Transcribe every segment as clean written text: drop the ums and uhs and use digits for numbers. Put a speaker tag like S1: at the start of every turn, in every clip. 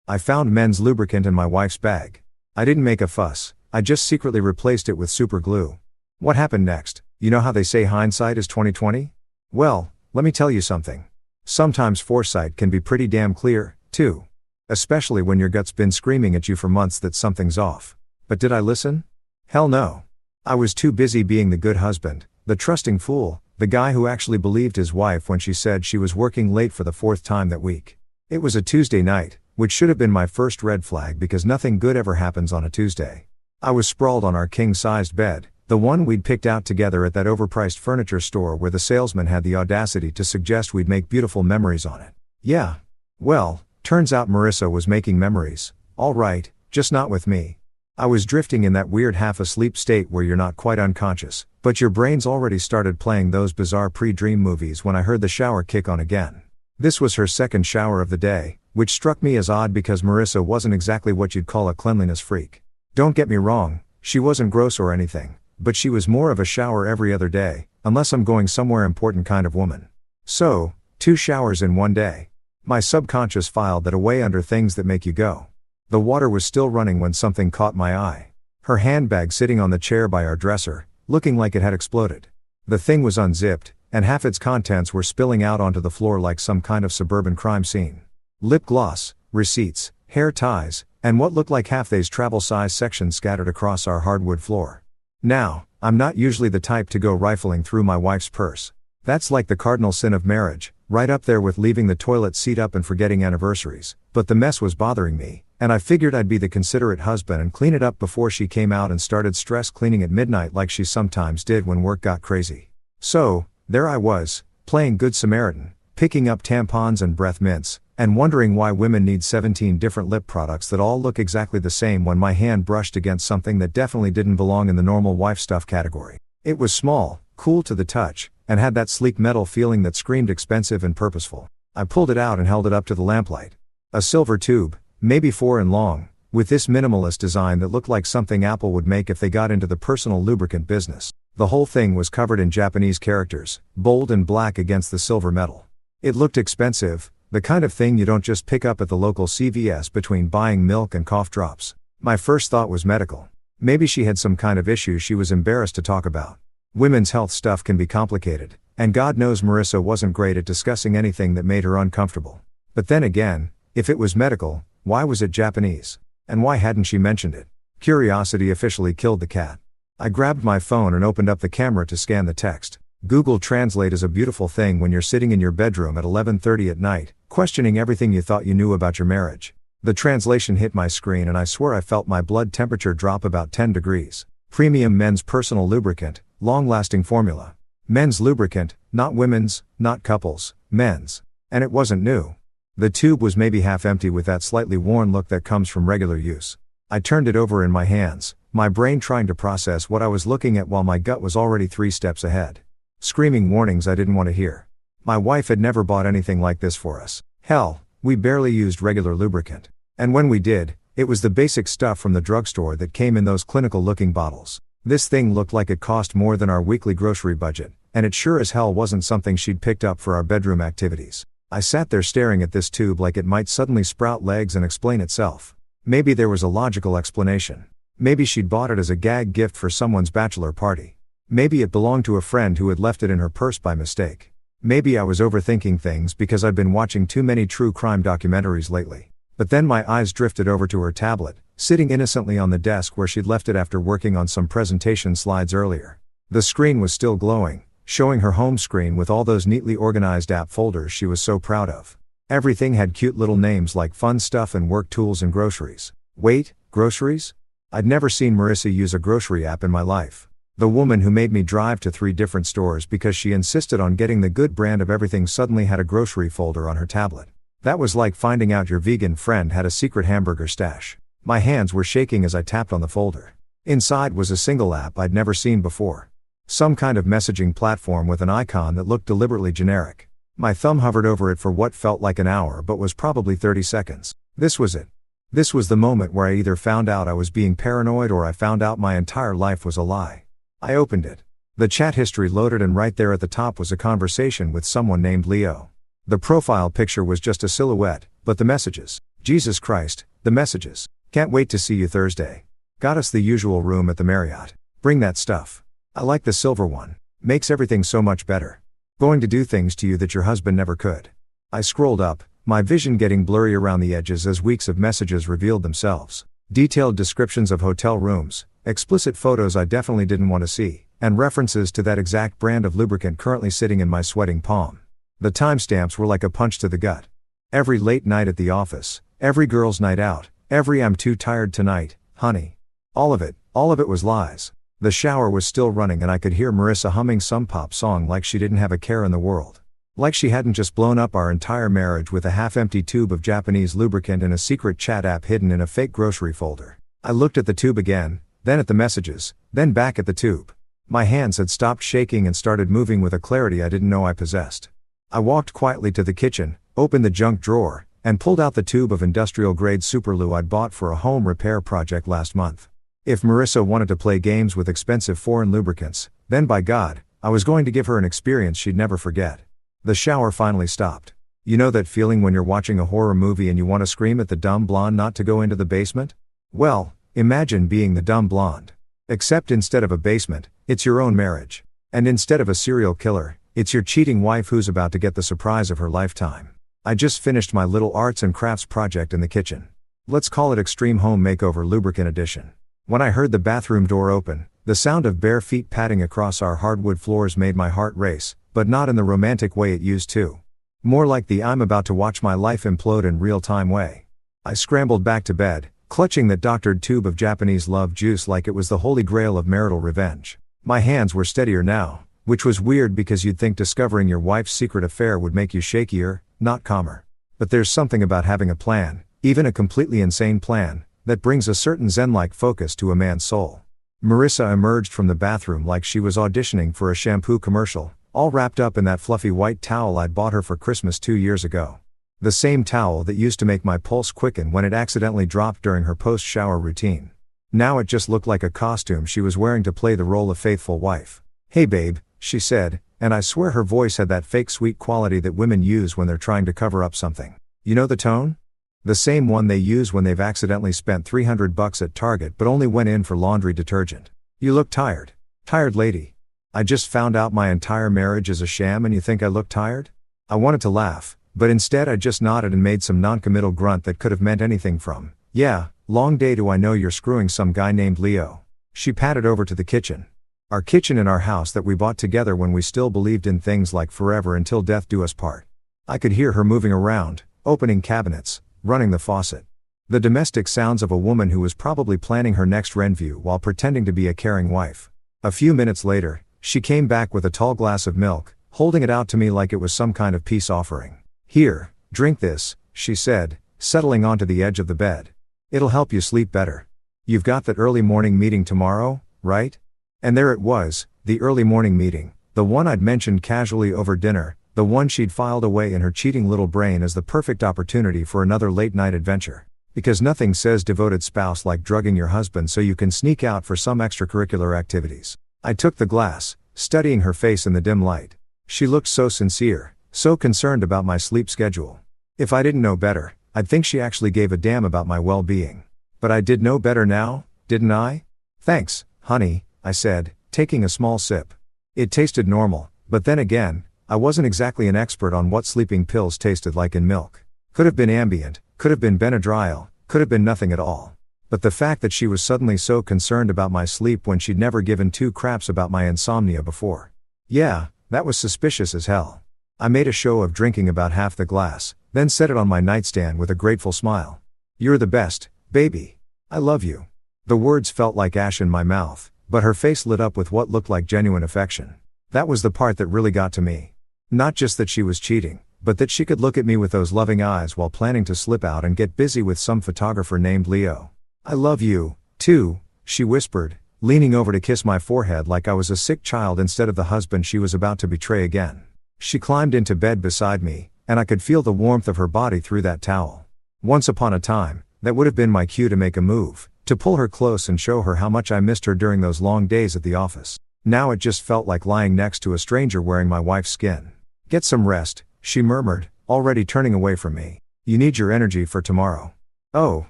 S1: I found men's lubricant in my wife's bag. I didn't make a fuss, I just secretly replaced it with super glue. What happened next? You know how they say hindsight is 20/20? Well, let me tell you something. Sometimes foresight can be pretty damn clear, too. Especially when your gut's been screaming at you for months that something's off. But did I listen? Hell no. I was too busy being the good husband, the trusting fool, the guy who actually believed his wife when she said she was working late for the 4th time that week. It was a Tuesday night, which should have been my first red flag because nothing good ever happens on a Tuesday. I was sprawled on our king-sized bed, the one we'd picked out together at that overpriced furniture store where the salesman had the audacity to suggest we'd make beautiful memories on it. Yeah. Well, turns out Marissa was making memories, all right, just not with me. I was drifting in that weird half-asleep state where you're not quite unconscious, but your brain's already started playing those bizarre pre-dream movies when I heard the shower kick on again. This was her second shower of the day, which struck me as odd because Marissa wasn't exactly what you'd call a cleanliness freak. Don't get me wrong, she wasn't gross or anything, but she was more of a shower every other day, unless I'm going somewhere important kind of woman. So, 2 showers in one day. My subconscious filed that away under things that make you go. The water was still running when something caught my eye. Her handbag sitting on the chair by our dresser, looking like it had exploded. The thing was unzipped, and half its contents were spilling out onto the floor like some kind of suburban crime scene. Lip gloss, receipts, hair ties, and what looked like half they's travel size sections scattered across our hardwood floor. Now, I'm not usually the type to go rifling through my wife's purse. That's like the cardinal sin of marriage, right up there with leaving the toilet seat up and forgetting anniversaries, but the mess was bothering me, and I figured I'd be the considerate husband and clean it up before she came out and started stress cleaning at midnight like she sometimes did when work got crazy. So, there I was, playing Good Samaritan, picking up tampons and breath mints, and wondering why women need 17 different lip products that all look exactly the same when my hand brushed against something that definitely didn't belong in the normal wife stuff category. It was small, cool to the touch, and had that sleek metal feeling that screamed expensive and purposeful. I pulled it out and held it up to the lamplight. A silver tube, maybe 4 and long, with this minimalist design that looked like something Apple would make if they got into the personal lubricant business. The whole thing was covered in Japanese characters, bold and black against the silver metal. It looked expensive, the kind of thing you don't just pick up at the local CVS between buying milk and cough drops. My first thought was medical. Maybe she had some kind of issue she was embarrassed to talk about. Women's health stuff can be complicated, and God knows Marissa wasn't great at discussing anything that made her uncomfortable. But then again, if it was medical, why was it Japanese? And why hadn't she mentioned it? Curiosity officially killed the cat. I grabbed my phone and opened up the camera to scan the text. Google Translate is a beautiful thing when you're sitting in your bedroom at 11:30 at night, questioning everything you thought you knew about your marriage. The translation hit my screen and I swear I felt my blood temperature drop about 10 degrees. Premium men's personal lubricant, long-lasting formula. Men's lubricant, not women's, not couples, men's. And it wasn't new. The tube was maybe half empty with that slightly worn look that comes from regular use. I turned it over in my hands, my brain trying to process what I was looking at while my gut was already 3 steps ahead. Screaming warnings I didn't want to hear. My wife had never bought anything like this for us. Hell, we barely used regular lubricant. And when we did, it was the basic stuff from the drugstore that came in those clinical-looking bottles. This thing looked like it cost more than our weekly grocery budget, and it sure as hell wasn't something she'd picked up for our bedroom activities. I sat there staring at this tube like it might suddenly sprout legs and explain itself. Maybe there was a logical explanation. Maybe she'd bought it as a gag gift for someone's bachelor party. Maybe it belonged to a friend who had left it in her purse by mistake. Maybe I was overthinking things because I'd been watching too many true crime documentaries lately. But then my eyes drifted over to her tablet, sitting innocently on the desk where she'd left it after working on some presentation slides earlier. The screen was still glowing, showing her home screen with all those neatly organized app folders she was so proud of. Everything had cute little names like fun stuff and work tools and groceries. Wait, groceries? I'd never seen Marissa use a grocery app in my life. The woman who made me drive to 3 different stores because she insisted on getting the good brand of everything suddenly had a grocery folder on her tablet. That was like finding out your vegan friend had a secret hamburger stash. My hands were shaking as I tapped on the folder. Inside was a single app I'd never seen before. Some kind of messaging platform with an icon that looked deliberately generic. My thumb hovered over it for what felt like an hour but was probably 30 seconds. This was it. This was the moment where I either found out I was being paranoid or I found out my entire life was a lie. I opened it. The chat history loaded and right there at the top was a conversation with someone named Leo. The profile picture was just a silhouette, but the messages. Jesus Christ, the messages. Can't wait to see you Thursday. Got us the usual room at the Marriott. Bring that stuff. I like the silver one. Makes everything so much better. Going to do things to you that your husband never could. I scrolled up, my vision getting blurry around the edges as weeks of messages revealed themselves. Detailed descriptions of hotel rooms, explicit photos I definitely didn't want to see, and references to that exact brand of lubricant currently sitting in my sweating palm. The timestamps were like a punch to the gut. Every late night at the office, every girl's night out, every I'm too tired tonight, honey. All of it was lies. The shower was still running and I could hear Marissa humming some pop song like she didn't have a care in the world. Like she hadn't just blown up our entire marriage with a half-empty tube of Japanese lubricant in a secret chat app hidden in a fake grocery folder. I looked at the tube again, then at the messages, then back at the tube. My hands had stopped shaking and started moving with a clarity I didn't know I possessed. I walked quietly to the kitchen, opened the junk drawer, and pulled out the tube of industrial-grade superglue I'd bought for a home repair project last month. If Marissa wanted to play games with expensive foreign lubricants, then by God, I was going to give her an experience she'd never forget. The shower finally stopped. You know that feeling when you're watching a horror movie and you want to scream at the dumb blonde not to go into the basement? Well, imagine being the dumb blonde. Except instead of a basement, it's your own marriage. And instead of a serial killer, it's your cheating wife who's about to get the surprise of her lifetime. I just finished my little arts and crafts project in the kitchen. Let's call it Extreme Home Makeover Lubricant Edition. When I heard the bathroom door open, the sound of bare feet padding across our hardwood floors made my heart race, but not in the romantic way it used to. More like the I'm about to watch my life implode in real-time way. I scrambled back to bed, clutching that doctored tube of Japanese love juice like it was the holy grail of marital revenge. My hands were steadier now, which was weird because you'd think discovering your wife's secret affair would make you shakier, not calmer. But there's something about having a plan, even a completely insane plan, that brings a certain zen-like focus to a man's soul. Marissa emerged from the bathroom like she was auditioning for a shampoo commercial, all wrapped up in that fluffy white towel I'd bought her for Christmas 2 years ago. The same towel that used to make my pulse quicken when it accidentally dropped during her post-shower routine. Now it just looked like a costume she was wearing to play the role of faithful wife. "Hey babe," she said, and I swear her voice had that fake sweet quality that women use when they're trying to cover up something. You know the tone? The same one they use when they've accidentally spent $300 at Target but only went in for laundry detergent. "You look tired. Tired lady. I just found out my entire marriage is a sham and you think I look tired?" I wanted to laugh, but instead I just nodded and made some non-committal grunt that could have meant anything from, "Yeah, long day do I know you're screwing some guy named Leo." She patted over to the kitchen. Our kitchen in our house that we bought together when we still believed in things like forever until death do us part. I could hear her moving around, opening cabinets, running the faucet. The domestic sounds of a woman who was probably planning her next rent-view while pretending to be a caring wife. A few minutes later, she came back with a tall glass of milk, holding it out to me like it was some kind of peace offering. "Here, drink this," she said, settling onto the edge of the bed. "It'll help you sleep better. You've got that early morning meeting tomorrow, right?" And there it was, the early morning meeting, the one I'd mentioned casually over dinner, the one she'd filed away in her cheating little brain as the perfect opportunity for another late-night adventure. Because nothing says devoted spouse like drugging your husband so you can sneak out for some extracurricular activities. I took the glass, studying her face in the dim light. She looked so sincere, so concerned about my sleep schedule. If I didn't know better, I'd think she actually gave a damn about my well-being. But I did know better now, didn't I? "Thanks, honey," I said, taking a small sip. It tasted normal, but then again, I wasn't exactly an expert on what sleeping pills tasted like in milk. Could have been Ambient, could have been Benadryl, could have been nothing at all. But the fact that she was suddenly so concerned about my sleep when she'd never given two craps about my insomnia before. Yeah, that was suspicious as hell. I made a show of drinking about half the glass, then set it on my nightstand with a grateful smile. "You're the best, baby. I love you." The words felt like ash in my mouth, but her face lit up with what looked like genuine affection. That was the part that really got to me. Not just that she was cheating, but that she could look at me with those loving eyes while planning to slip out and get busy with some photographer named Leo. "I love you, too," she whispered, leaning over to kiss my forehead like I was a sick child instead of the husband she was about to betray again. She climbed into bed beside me, and I could feel the warmth of her body through that towel. Once upon a time, that would have been my cue to make a move, to pull her close and show her how much I missed her during those long days at the office. Now it just felt like lying next to a stranger wearing my wife's skin. "Get some rest," she murmured, already turning away from me. "You need your energy for tomorrow." Oh,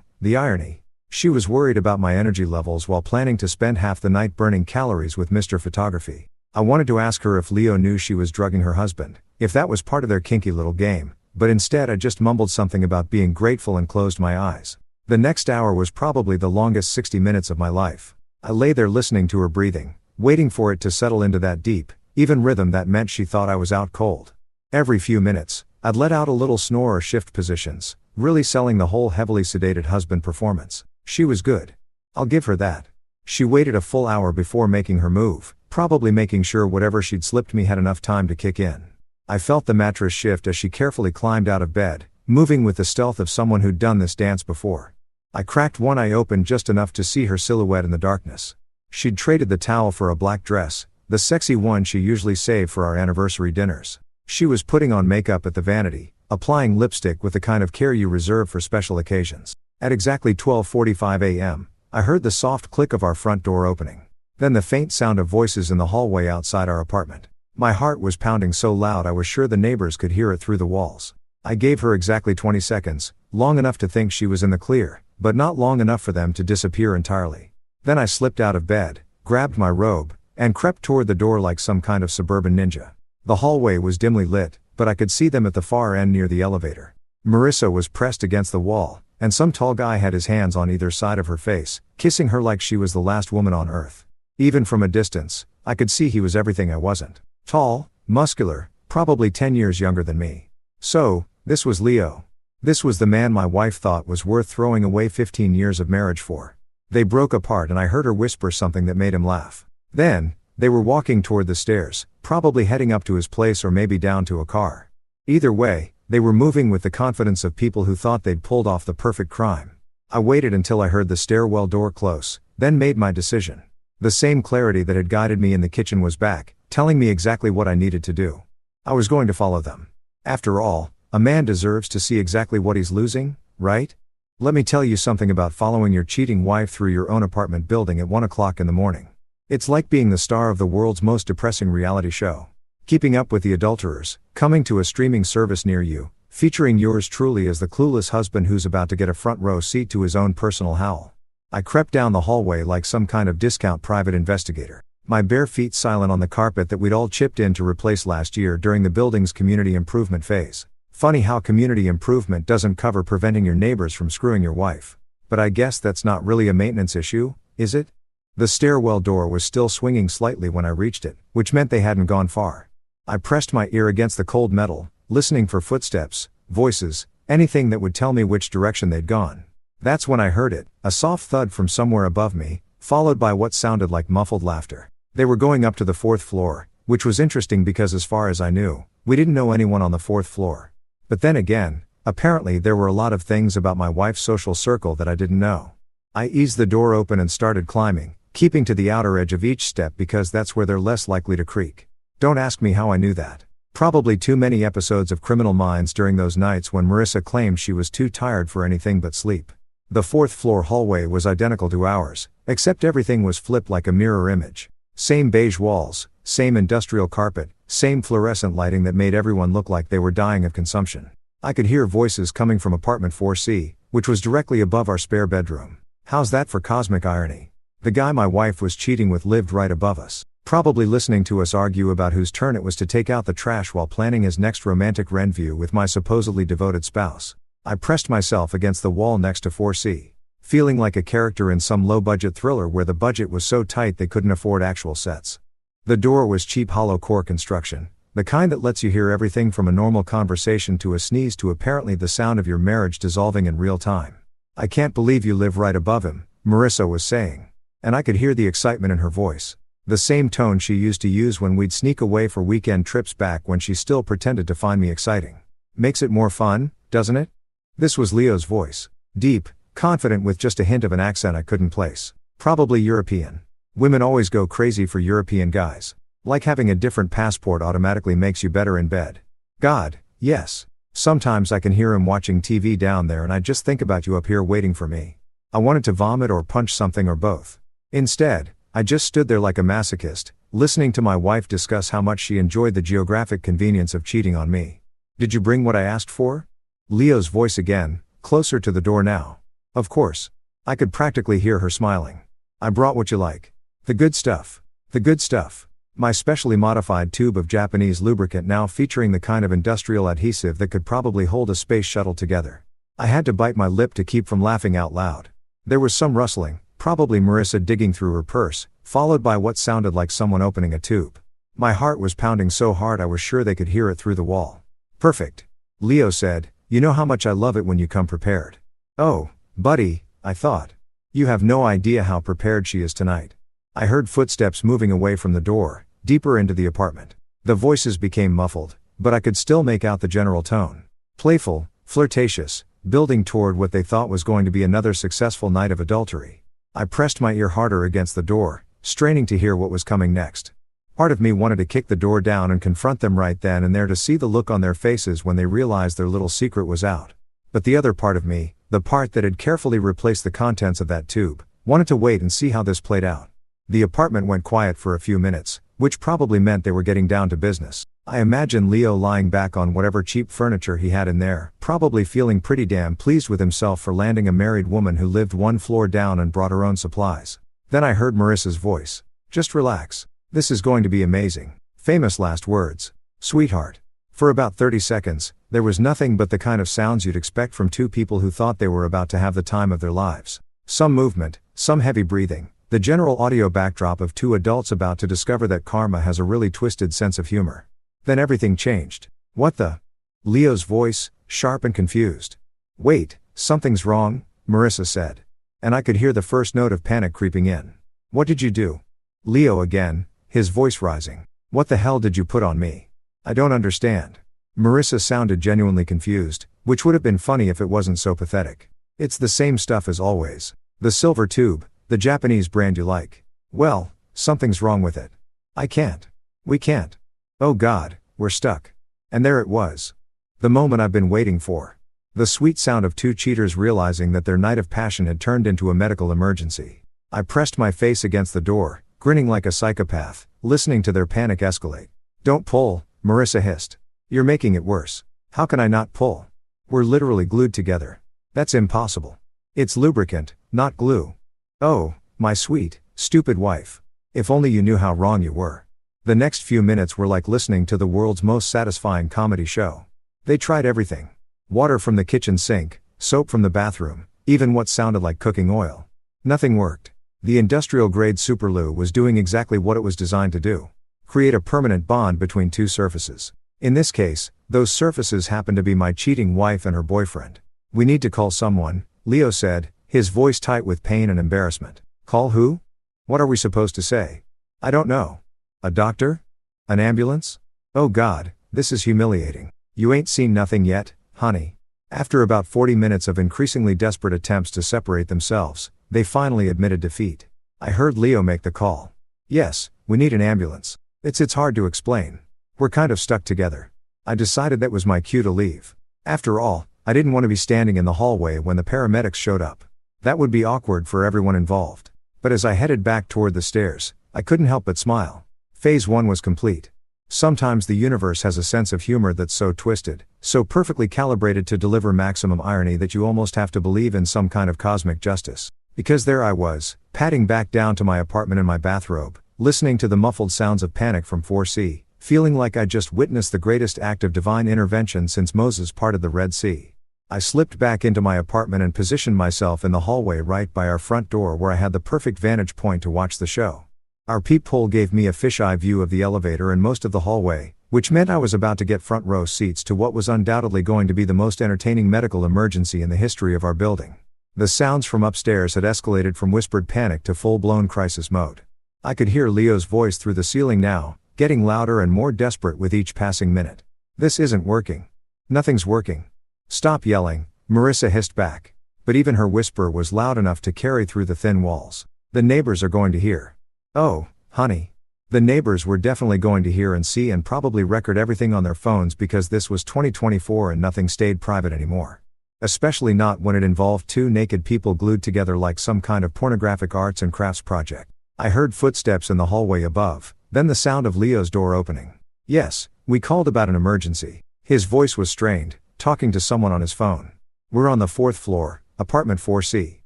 S1: the irony. She was worried about my energy levels while planning to spend half the night burning calories with Mr. Photography. I wanted to ask her if Leo knew she was drugging her husband, if that was part of their kinky little game, but instead I just mumbled something about being grateful and closed my eyes. The next hour was probably the longest 60 minutes of my life. I lay there listening to her breathing, waiting for it to settle into that deep, even rhythm that meant she thought I was out cold. Every few minutes, I'd let out a little snore or shift positions, really selling the whole heavily sedated husband performance. She was good. I'll give her that. She waited a full hour before making her move, probably making sure whatever she'd slipped me had enough time to kick in. I felt the mattress shift as she carefully climbed out of bed, moving with the stealth of someone who'd done this dance before. I cracked one eye open just enough to see her silhouette in the darkness. She'd traded the towel for a black dress, the sexy one she usually saved for our anniversary dinners. She was putting on makeup at the vanity, applying lipstick with the kind of care you reserve for special occasions. At exactly 12:45 a.m., I heard the soft click of our front door opening. Then the faint sound of voices in the hallway outside our apartment. My heart was pounding so loud I was sure the neighbors could hear it through the walls. I gave her exactly 20 seconds, long enough to think she was in the clear, but not long enough for them to disappear entirely. Then I slipped out of bed, grabbed my robe, and crept toward the door like some kind of suburban ninja. The hallway was dimly lit, but I could see them at the far end near the elevator. Marissa was pressed against the wall, and some tall guy had his hands on either side of her face, kissing her like she was the last woman on earth. Even from a distance, I could see he was everything I wasn't. Tall, muscular, probably 10 years younger than me. So, this was Leo. This was the man my wife thought was worth throwing away 15 years of marriage for. They broke apart and I heard her whisper something that made him laugh. Then, they were walking toward the stairs, probably heading up to his place or maybe down to a car. Either way, they were moving with the confidence of people who thought they'd pulled off the perfect crime. I waited until I heard the stairwell door close, then made my decision. The same clarity that had guided me in the kitchen was back, telling me exactly what I needed to do. I was going to follow them. After all, a man deserves to see exactly what he's losing, right? Let me tell you something about following your cheating wife through your own apartment building at 1 o'clock in the morning. It's like being the star of the world's most depressing reality show. Keeping Up with the Adulterers, coming to a streaming service near you, featuring yours truly as the clueless husband who's about to get a front row seat to his own personal howl. I crept down the hallway like some kind of discount private investigator, my bare feet silent on the carpet that we'd all chipped in to replace last year during the building's community improvement phase. Funny how community improvement doesn't cover preventing your neighbors from screwing your wife. But I guess that's not really a maintenance issue, is it? The stairwell door was still swinging slightly when I reached it, which meant they hadn't gone far. I pressed my ear against the cold metal, listening for footsteps, voices, anything that would tell me which direction they'd gone. That's when I heard it, a soft thud from somewhere above me, followed by what sounded like muffled laughter. They were going up to the 4th floor, which was interesting because as far as I knew, we didn't know anyone on the 4th floor. But then again, apparently there were a lot of things about my wife's social circle that I didn't know. I eased the door open and started climbing, keeping to the outer edge of each step because that's where they're less likely to creak. Don't ask me how I knew that. Probably too many episodes of Criminal Minds during those nights when Marissa claimed she was too tired for anything but sleep. The 4th floor hallway was identical to ours, except everything was flipped like a mirror image. Same beige walls, same industrial carpet, same fluorescent lighting that made everyone look like they were dying of consumption. I could hear voices coming from apartment 4C, which was directly above our spare bedroom. How's that for cosmic irony? The guy my wife was cheating with lived right above us, probably listening to us argue about whose turn it was to take out the trash while planning his next romantic rendezvous with my supposedly devoted spouse. I pressed myself against the wall next to 4C, feeling like a character in some low-budget thriller where the budget was so tight they couldn't afford actual sets. The door was cheap hollow core construction, the kind that lets you hear everything from a normal conversation to a sneeze to apparently the sound of your marriage dissolving in real time. I can't believe you live right above him, Marissa was saying. And I could hear the excitement in her voice. The same tone she used to use when we'd sneak away for weekend trips back when she still pretended to find me exciting. Makes it more fun, doesn't it? This was Leo's voice. Deep, confident with just a hint of an accent I couldn't place. Probably European. Women always go crazy for European guys. Like having a different passport automatically makes you better in bed. God, yes. Sometimes I can hear him watching TV down there and I just think about you up here waiting for me. I wanted to vomit or punch something or both. Instead, I just stood there like a masochist, listening to my wife discuss how much she enjoyed the geographic convenience of cheating on me. Did you bring what I asked for? Leo's voice again, closer to the door now. Of course. I could practically hear her smiling. I brought what you like. The good stuff. The good stuff. My specially modified tube of Japanese lubricant, now featuring the kind of industrial adhesive that could probably hold a space shuttle together. I had to bite my lip to keep from laughing out loud. There was some rustling, probably Marissa digging through her purse, followed by what sounded like someone opening a tube. My heart was pounding so hard I was sure they could hear it through the wall. Perfect. Leo said, "You know how much I love it when you come prepared." "Oh, buddy," I thought. "You have no idea how prepared she is tonight." I heard footsteps moving away from the door, deeper into the apartment. The voices became muffled, but I could still make out the general tone. Playful, flirtatious, building toward what they thought was going to be another successful night of adultery. I pressed my ear harder against the door, straining to hear what was coming next. Part of me wanted to kick the door down and confront them right then and there to see the look on their faces when they realized their little secret was out. But the other part of me, the part that had carefully replaced the contents of that tube, wanted to wait and see how this played out. The apartment went quiet for a few minutes, which probably meant they were getting down to business. I imagined Leo lying back on whatever cheap furniture he had in there, probably feeling pretty damn pleased with himself for landing a married woman who lived one floor down and brought her own supplies. Then I heard Marissa's voice. "Just relax. This is going to be amazing." Famous last words. Sweetheart. For about 30 seconds, there was nothing but the kind of sounds you'd expect from two people who thought they were about to have the time of their lives. Some movement, some heavy breathing, the general audio backdrop of two adults about to discover that karma has a really twisted sense of humor. Then everything changed. "What the?" Leo's voice, sharp and confused. "Wait, something's wrong," Marissa said. And I could hear the first note of panic creeping in. "What did you do?" Leo again, his voice rising. "What the hell did you put on me? I don't understand." Marissa sounded genuinely confused, which would have been funny if it wasn't so pathetic. "It's the same stuff as always. The silver tube, the Japanese brand you like." "Well, something's wrong with it. I can't. We can't. Oh God, we're stuck." And there it was. The moment I've been waiting for. The sweet sound of two cheaters realizing that their night of passion had turned into a medical emergency. I pressed my face against the door, grinning like a psychopath, listening to their panic escalate. "Don't pull," Marissa hissed. "You're making it worse." "How can I not pull? We're literally glued together." "That's impossible. It's lubricant, not glue." "Oh, my sweet, stupid wife. If only you knew how wrong you were." The next few minutes were like listening to the world's most satisfying comedy show. They tried everything. Water from the kitchen sink, soap from the bathroom, even what sounded like cooking oil. Nothing worked. The industrial-grade superlube was doing exactly what it was designed to do. Create a permanent bond between two surfaces. In this case, those surfaces happened to be my cheating wife and her boyfriend. "We need to call someone," Leo said, his voice tight with pain and embarrassment. "Call who? What are we supposed to say?" "I don't know. A doctor? An ambulance? Oh God, this is humiliating." "You ain't seen nothing yet, honey." After about 40 minutes of increasingly desperate attempts to separate themselves, they finally admitted defeat. I heard Leo make the call. "Yes, we need an ambulance. It's hard to explain. We're kind of stuck together." I decided that was my cue to leave. After all, I didn't want to be standing in the hallway when the paramedics showed up. That would be awkward for everyone involved. But as I headed back toward the stairs, I couldn't help but smile. Phase 1 was complete. Sometimes the universe has a sense of humor that's so twisted, so perfectly calibrated to deliver maximum irony that you almost have to believe in some kind of cosmic justice. Because there I was, padding back down to my apartment in my bathrobe, listening to the muffled sounds of panic from 4C, feeling like I'd just witnessed the greatest act of divine intervention since Moses parted the Red Sea. I slipped back into my apartment and positioned myself in the hallway right by our front door where I had the perfect vantage point to watch the show. Our peephole gave me a fisheye view of the elevator and most of the hallway, which meant I was about to get front row seats to what was undoubtedly going to be the most entertaining medical emergency in the history of our building. The sounds from upstairs had escalated from whispered panic to full-blown crisis mode. I could hear Leo's voice through the ceiling now, getting louder and more desperate with each passing minute. "This isn't working. Nothing's working." "Stop yelling," Marissa hissed back. But even her whisper was loud enough to carry through the thin walls. "The neighbors are going to hear." "Oh, honey." The neighbors were definitely going to hear and see and probably record everything on their phones because this was 2024 and nothing stayed private anymore. Especially not when it involved two naked people glued together like some kind of pornographic arts and crafts project. I heard footsteps in the hallway above, then the sound of Leo's door opening. "Yes, we called about an emergency." His voice was strained, talking to someone on his phone. "We're on the 4th floor, apartment 4C.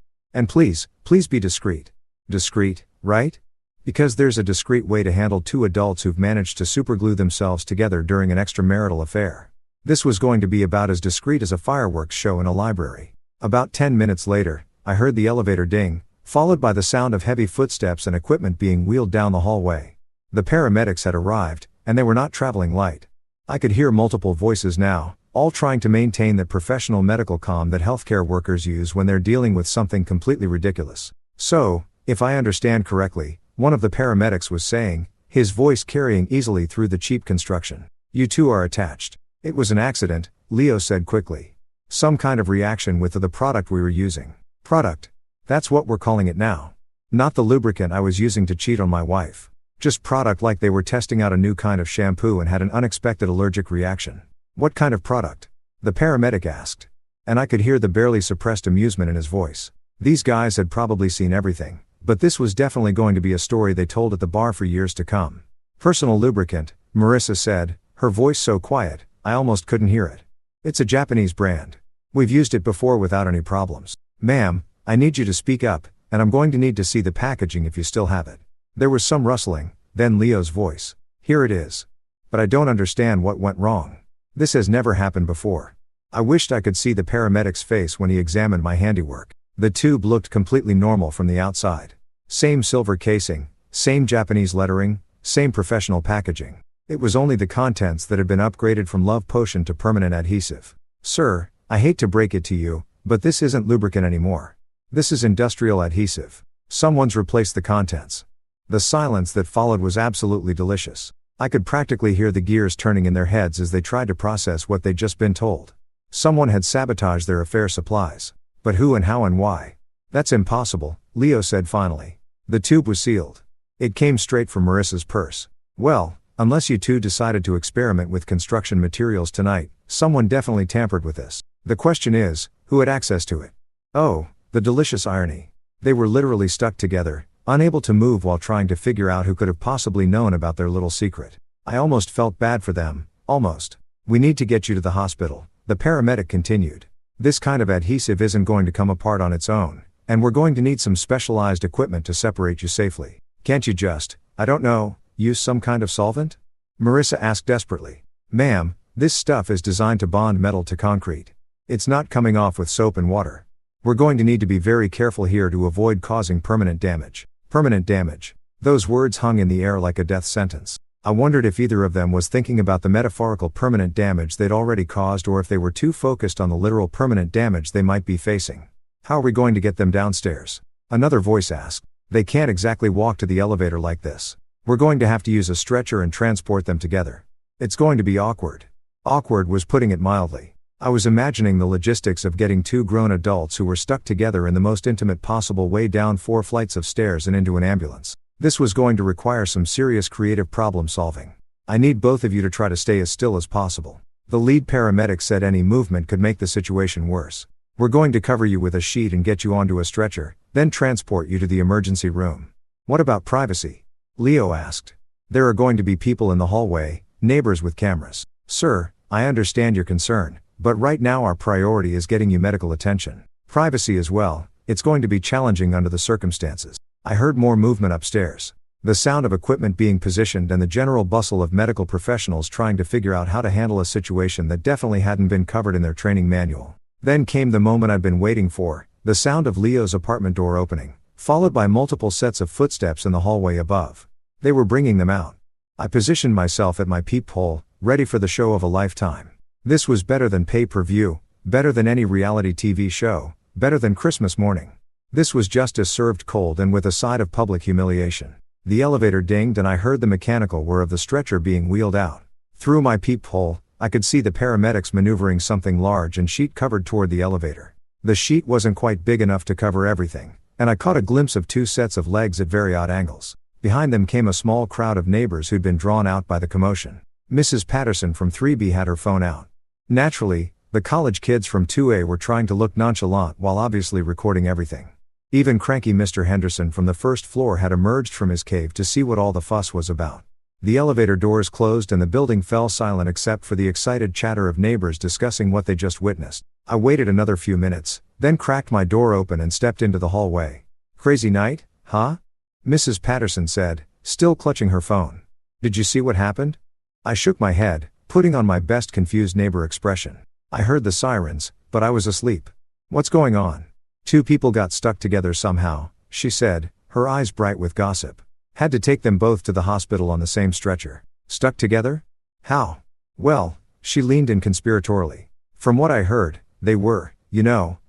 S1: And please be discreet. Discreet, right? Because there's a discreet way to handle two adults who've managed to superglue themselves together during an extramarital affair. This was going to be about as discreet as a fireworks show in a library. About 10 minutes later, I heard the elevator ding, followed by the sound of heavy footsteps and equipment being wheeled down the hallway. The paramedics had arrived, and they were not traveling light. I could hear multiple voices now, all trying to maintain that professional medical calm that healthcare workers use when they're dealing with something completely ridiculous. So, if I understand correctly, one of the paramedics was saying, his voice carrying easily through the cheap construction, "You two are attached." "It was an accident," Leo said quickly. "Some kind of reaction with the product we were using." "Product? That's what we're calling it now. Not the lubricant I was using to cheat on my wife. Just product, like they were testing out a new kind of shampoo and had an unexpected allergic reaction." "What kind of product?" the paramedic asked. And I could hear the barely suppressed amusement in his voice. These guys had probably seen everything, but this was definitely going to be a story they told at the bar for years to come. "Personal lubricant," Marissa said, her voice so quiet, I almost couldn't hear it. "It's a Japanese brand. We've used it before without any problems." "Ma'am, I need you to speak up, and I'm going to need to see the packaging if you still have it." There was some rustling, then Leo's voice. "Here it is. But I don't understand what went wrong. This has never happened before." I wished I could see the paramedic's face when he examined my handiwork. The tube looked completely normal from the outside. Same silver casing, same Japanese lettering, same professional packaging. It was only the contents that had been upgraded from love potion to permanent adhesive. "Sir, I hate to break it to you, but this isn't lubricant anymore. This is industrial adhesive. Someone's replaced the contents." The silence that followed was absolutely delicious. I could practically hear the gears turning in their heads as they tried to process what they'd just been told. Someone had sabotaged their affair supplies. But who and how and why? "That's impossible," Leo said finally. The tube was sealed. It came straight from Marissa's purse. "Well, unless you two decided to experiment with construction materials tonight, someone definitely tampered with this. The question is, who had access to it?" Oh, the delicious irony. They were literally stuck together, unable to move while trying to figure out who could have possibly known about their little secret. I almost felt bad for them, almost. "We need to get you to the hospital," the paramedic continued. "This kind of adhesive isn't going to come apart on its own, and we're going to need some specialized equipment to separate you safely. Can't you just, I don't know, use some kind of solvent?" Marissa asked desperately. "Ma'am, this stuff is designed to bond metal to concrete. It's not coming off with soap and water. We're going to need to be very careful here to avoid causing permanent damage." Permanent damage. Those words hung in the air like a death sentence. I wondered if either of them was thinking about the metaphorical permanent damage they'd already caused, or if they were too focused on the literal permanent damage they might be facing. "How are we going to get them downstairs?" another voice asked. "They can't exactly walk to the elevator like this. We're going to have to use a stretcher and transport them together. It's going to be awkward." Awkward was putting it mildly. I was imagining the logistics of getting two grown adults who were stuck together in the most intimate possible way down 4 flights of stairs and into an ambulance. This was going to require some serious creative problem solving. "I need both of you to try to stay as still as possible." The lead paramedic said any movement could make the situation worse. "We're going to cover you with a sheet and get you onto a stretcher, then transport you to the emergency room." "What about privacy?" Leo asked. "There are going to be people in the hallway, neighbors with cameras." "Sir, I understand your concern, but right now our priority is getting you medical attention. Privacy as well, it's going to be challenging under the circumstances." I heard more movement upstairs. The sound of equipment being positioned and the general bustle of medical professionals trying to figure out how to handle a situation that definitely hadn't been covered in their training manual. Then came the moment I'd been waiting for, the sound of Leo's apartment door opening, followed by multiple sets of footsteps in the hallway above. They were bringing them out. I positioned myself at my peephole, ready for the show of a lifetime. This was better than pay-per-view, better than any reality TV show, better than Christmas morning. This was justice served cold and with a side of public humiliation. The elevator dinged and I heard the mechanical whir of the stretcher being wheeled out. Through my peephole, I could see the paramedics maneuvering something large and sheet-covered toward the elevator. The sheet wasn't quite big enough to cover everything, and I caught a glimpse of 2 sets of legs at very odd angles. Behind them came a small crowd of neighbors who'd been drawn out by the commotion. Mrs. Patterson from 3B had her phone out. Naturally, the college kids from 2A were trying to look nonchalant while obviously recording everything. Even cranky Mr. Henderson from the first floor had emerged from his cave to see what all the fuss was about. The elevator doors closed and the building fell silent except for the excited chatter of neighbors discussing what they just witnessed. I waited another few minutes, Then cracked my door open and stepped into the hallway. Crazy night, huh? Mrs. Patterson said, still clutching her phone. Did you see what happened? I shook my head, putting on my best confused neighbor expression. I heard the sirens, but I was asleep. What's going on? Two people got stuck together somehow, she said, her eyes bright with gossip. Had to take them both to the hospital on the same stretcher. Stuck together? How? Well, she leaned in conspiratorially. From what I heard, they were,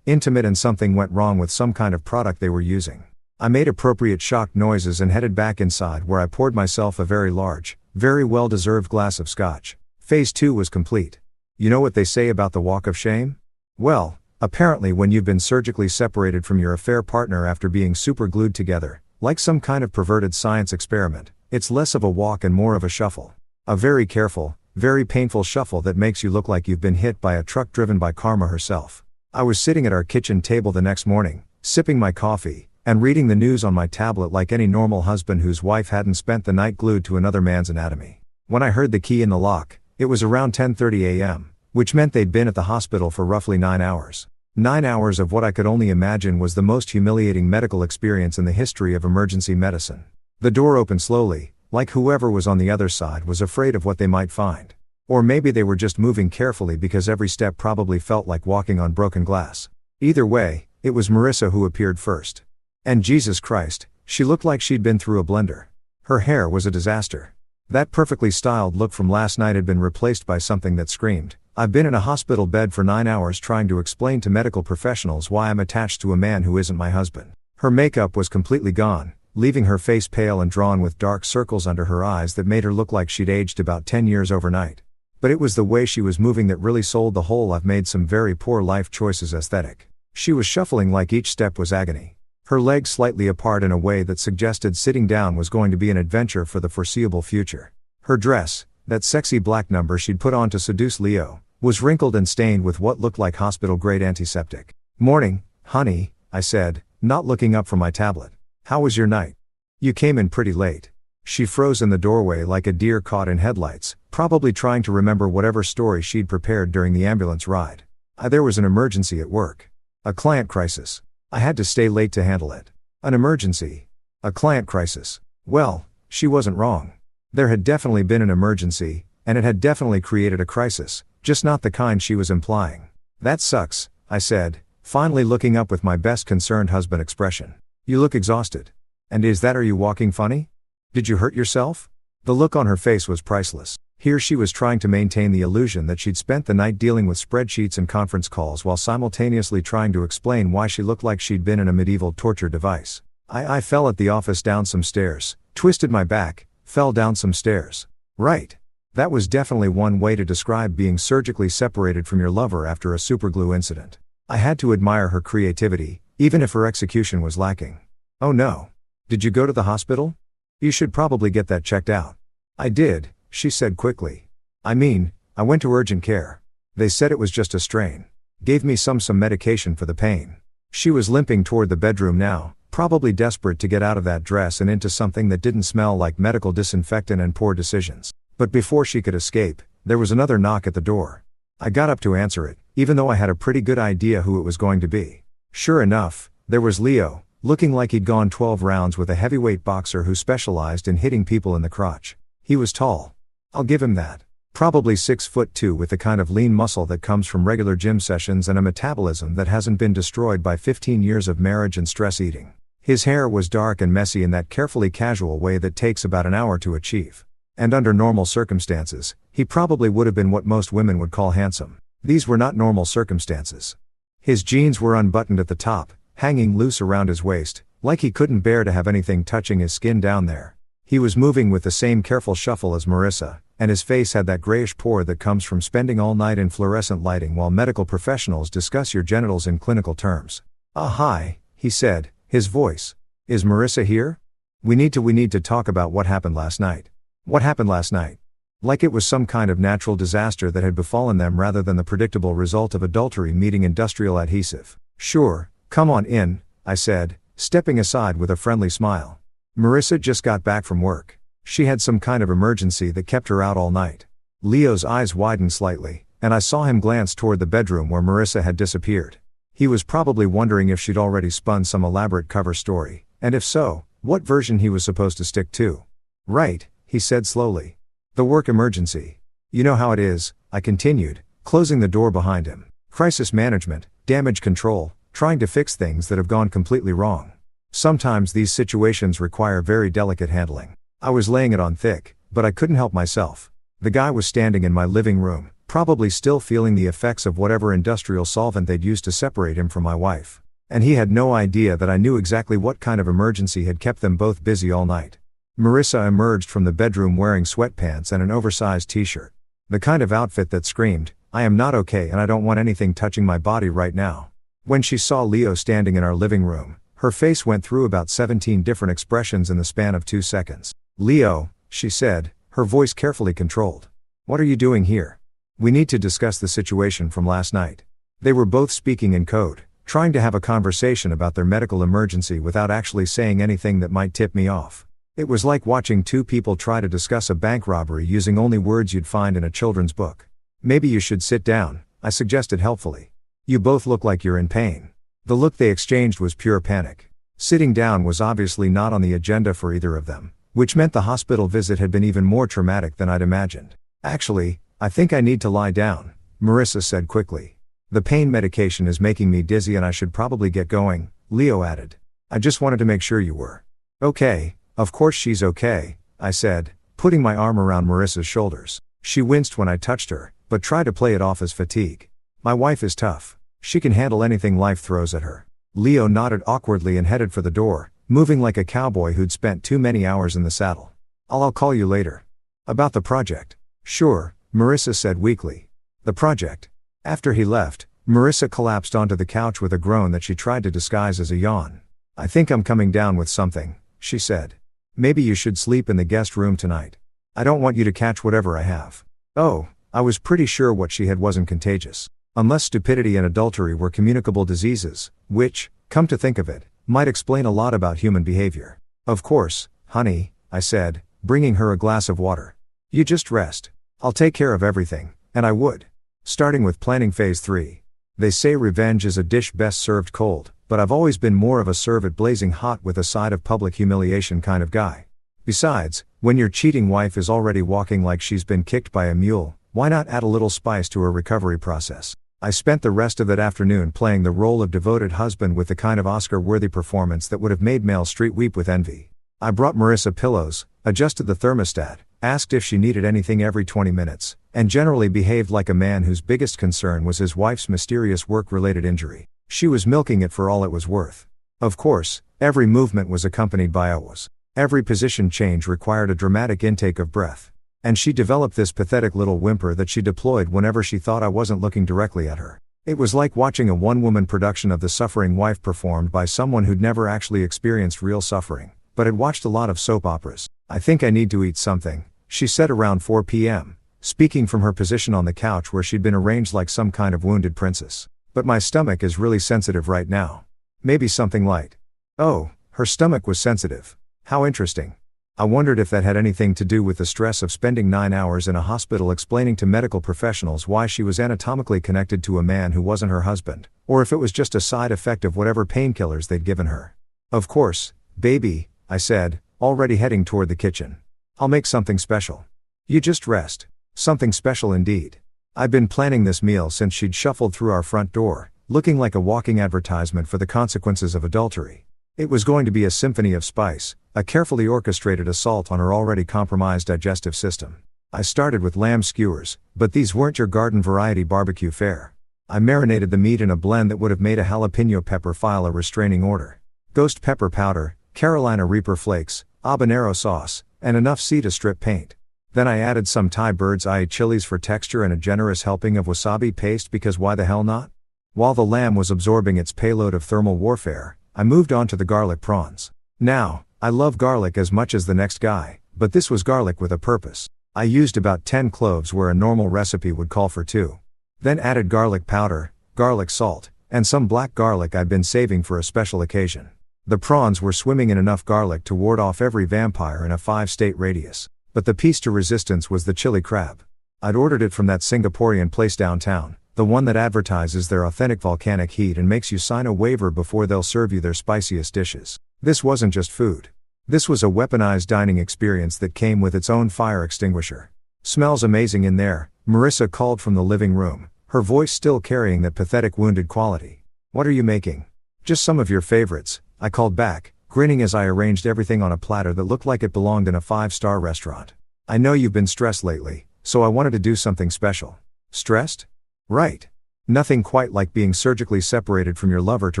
S1: intimate and something went wrong with some kind of product they were using. I made appropriate shocked noises and headed back inside where I poured myself a very large, very well-deserved glass of scotch. Phase 2 was complete. You know what they say about the walk of shame? Well, apparently when you've been surgically separated from your affair partner after being super glued together, like some kind of perverted science experiment, it's less of a walk and more of a shuffle. A very careful, very painful shuffle that makes you look like you've been hit by a truck driven by karma herself. I was sitting at our kitchen table the next morning, sipping my coffee, and reading the news on my tablet like any normal husband whose wife hadn't spent the night glued to another man's anatomy. When I heard the key in the lock, it was around 10:30 a.m., which meant they'd been at the hospital for roughly 9 hours. 9 hours of what I could only imagine was the most humiliating medical experience in the history of emergency medicine. The door opened slowly, like whoever was on the other side was afraid of what they might find. Or maybe they were just moving carefully because every step probably felt like walking on broken glass. Either way, it was Marissa who appeared first. And Jesus Christ, she looked like she'd been through a blender. Her hair was a disaster. That perfectly styled look from last night had been replaced by something that screamed, I've been in a hospital bed for 9 hours trying to explain to medical professionals why I'm attached to a man who isn't my husband. Her makeup was completely gone, leaving her face pale and drawn with dark circles under her eyes that made her look like she'd aged about 10 years overnight. But it was the way she was moving that really sold the whole I've made some very poor life choices aesthetic. She was shuffling like each step was agony. Her legs slightly apart in a way that suggested sitting down was going to be an adventure for the foreseeable future. Her dress, that sexy black number she'd put on to seduce Leo, was wrinkled and stained with what looked like hospital-grade antiseptic. Morning, honey, I said, not looking up from my tablet. How was your night? You came in pretty late. She froze in the doorway like a deer caught in headlights, probably trying to remember whatever story she'd prepared during the ambulance ride. There was an emergency at work. A client crisis. I had to stay late to handle it. An emergency. A client crisis. Well, she wasn't wrong. There had definitely been an emergency, and it had definitely created a crisis, just not the kind she was implying. That sucks, I said, finally looking up with my best concerned husband expression. You look exhausted. And are you walking funny? Did you hurt yourself? The look on her face was priceless. Here she was trying to maintain the illusion that she'd spent the night dealing with spreadsheets and conference calls while simultaneously trying to explain why she looked like she'd been in a medieval torture device. I fell at the office down some stairs, twisted my back, fell down some stairs. Right. That was definitely one way to describe being surgically separated from your lover after a superglue incident. I had to admire her creativity, even if her execution was lacking. Oh no. Did you go to the hospital? You should probably get that checked out. I did, she said quickly. I went to urgent care. They said it was just a strain. Gave me some medication for the pain. She was limping toward the bedroom now, probably desperate to get out of that dress and into something that didn't smell like medical disinfectant and poor decisions. But before she could escape, there was another knock at the door. I got up to answer it, even though I had a pretty good idea who it was going to be. Sure enough, there was Leo, looking like he'd gone 12 rounds with a heavyweight boxer who specialized in hitting people in the crotch. He was tall. I'll give him that. Probably 6'2" with the kind of lean muscle that comes from regular gym sessions and a metabolism that hasn't been destroyed by 15 years of marriage and stress eating. His hair was dark and messy in that carefully casual way that takes about an hour to achieve. And under normal circumstances, he probably would have been what most women would call handsome. These were not normal circumstances. His jeans were unbuttoned at the top, hanging loose around his waist, like he couldn't bear to have anything touching his skin down there. He was moving with the same careful shuffle as Marissa, and his face had that grayish pore that comes from spending all night in fluorescent lighting while medical professionals discuss your genitals in clinical terms. Hi, he said, his voice. Is Marissa here? We need to talk about what happened last night. What happened last night? Like it was some kind of natural disaster that had befallen them rather than the predictable result of adultery meeting industrial adhesive. Sure, come on in, I said, stepping aside with a friendly smile. Marissa just got back from work. She had some kind of emergency that kept her out all night. Leo's eyes widened slightly, and I saw him glance toward the bedroom where Marissa had disappeared. He was probably wondering if she'd already spun some elaborate cover story, and if so, what version he was supposed to stick to. Right, he said slowly. The work emergency. You know how it is, I continued, closing the door behind him. Crisis management, damage control, trying to fix things that have gone completely wrong. Sometimes these situations require very delicate handling. I was laying it on thick, but I couldn't help myself. The guy was standing in my living room, probably still feeling the effects of whatever industrial solvent they'd used to separate him from my wife. And he had no idea that I knew exactly what kind of emergency had kept them both busy all night. Marissa emerged from the bedroom wearing sweatpants and an oversized t-shirt. The kind of outfit that screamed, "I am not okay and I don't want anything touching my body right now." When she saw Leo standing in our living room, her face went through about 17 different expressions in the span of 2 seconds. "Leo," she said, her voice carefully controlled. "What are you doing here? We need to discuss the situation from last night." They were both speaking in code, trying to have a conversation about their medical emergency without actually saying anything that might tip me off. It was like watching two people try to discuss a bank robbery using only words you'd find in a children's book. "Maybe you should sit down," I suggested helpfully. "You both look like you're in pain." The look they exchanged was pure panic. Sitting down was obviously not on the agenda for either of them, which meant the hospital visit had been even more traumatic than I'd imagined. "Actually, I think I need to lie down," Marissa said quickly. "The pain medication is making me dizzy and I should probably get going," Leo added. "I just wanted to make sure you were okay." "Of course she's okay," I said, putting my arm around Marissa's shoulders. She winced when I touched her, but tried to play it off as fatigue. "My wife is tough. She can handle anything life throws at her." Leo nodded awkwardly and headed for the door, moving like a cowboy who'd spent too many hours in the saddle. I'll call you later." "About the project?" "Sure," Marissa said weakly. "The project." After he left, Marissa collapsed onto the couch with a groan that she tried to disguise as a yawn. "I think I'm coming down with something," she said. "Maybe you should sleep in the guest room tonight. I don't want you to catch whatever I have." Oh, I was pretty sure what she had wasn't contagious. Unless stupidity and adultery were communicable diseases, which, come to think of it, might explain a lot about human behavior. "Of course, honey," I said, bringing her a glass of water. "You just rest. I'll take care of everything," and I would. Starting with planning phase 3. They say revenge is a dish best served cold, but I've always been more of a serve it blazing hot with a side of public humiliation kind of guy. Besides, when your cheating wife is already walking like she's been kicked by a mule, why not add a little spice to her recovery process? I spent the rest of that afternoon playing the role of devoted husband with the kind of Oscar-worthy performance that would have made Meryl Streep weep with envy. I brought Marissa pillows, adjusted the thermostat, asked if she needed anything every 20 minutes, and generally behaved like a man whose biggest concern was his wife's mysterious work-related injury. She was milking it for all it was worth. Of course, every movement was accompanied by a was. Every position change required a dramatic intake of breath. And she developed this pathetic little whimper that she deployed whenever she thought I wasn't looking directly at her. It was like watching a one-woman production of The Suffering Wife performed by someone who'd never actually experienced real suffering, but had watched a lot of soap operas. "I think I need to eat something," she said around 4 p.m., speaking from her position on the couch where she'd been arranged like some kind of wounded princess. "But my stomach is really sensitive right now. Maybe something light." Oh, her stomach was sensitive. How interesting. I wondered if that had anything to do with the stress of spending 9 hours in a hospital explaining to medical professionals why she was anatomically connected to a man who wasn't her husband, or if it was just a side effect of whatever painkillers they'd given her. "Of course, baby," I said, already heading toward the kitchen. "I'll make something special. You just rest." Something special indeed. I'd been planning this meal since she'd shuffled through our front door, looking like a walking advertisement for the consequences of adultery. It was going to be a symphony of spice, a carefully orchestrated assault on her already compromised digestive system. I started with lamb skewers, but these weren't your garden variety barbecue fare. I marinated the meat in a blend that would have made a jalapeno pepper file a restraining order. Ghost pepper powder, Carolina Reaper flakes, habanero sauce, and enough sea to strip paint. Then I added some Thai bird's eye chilies for texture and a generous helping of wasabi paste because why the hell not? While the lamb was absorbing its payload of thermal warfare, I moved on to the garlic prawns. Now, I love garlic as much as the next guy, but this was garlic with a purpose. I used about 10 cloves where a normal recipe would call for 2. Then added garlic powder, garlic salt, and some black garlic I'd been saving for a special occasion. The prawns were swimming in enough garlic to ward off every vampire in a 5-state radius. But the piece to resistance was the chili crab. I'd ordered it from that Singaporean place downtown, The one that advertises their authentic volcanic heat and makes you sign a waiver before they'll serve you their spiciest dishes. This wasn't just food. This was a weaponized dining experience that came with its own fire extinguisher. "Smells amazing in there," Marissa called from the living room, her voice still carrying that pathetic wounded quality. "What are you making?" "Just some of your favorites," I called back, grinning as I arranged everything on a platter that looked like it belonged in a 5-star restaurant. "I know you've been stressed lately, so I wanted to do something special." "Stressed?" "Right. Nothing quite like being surgically separated from your lover to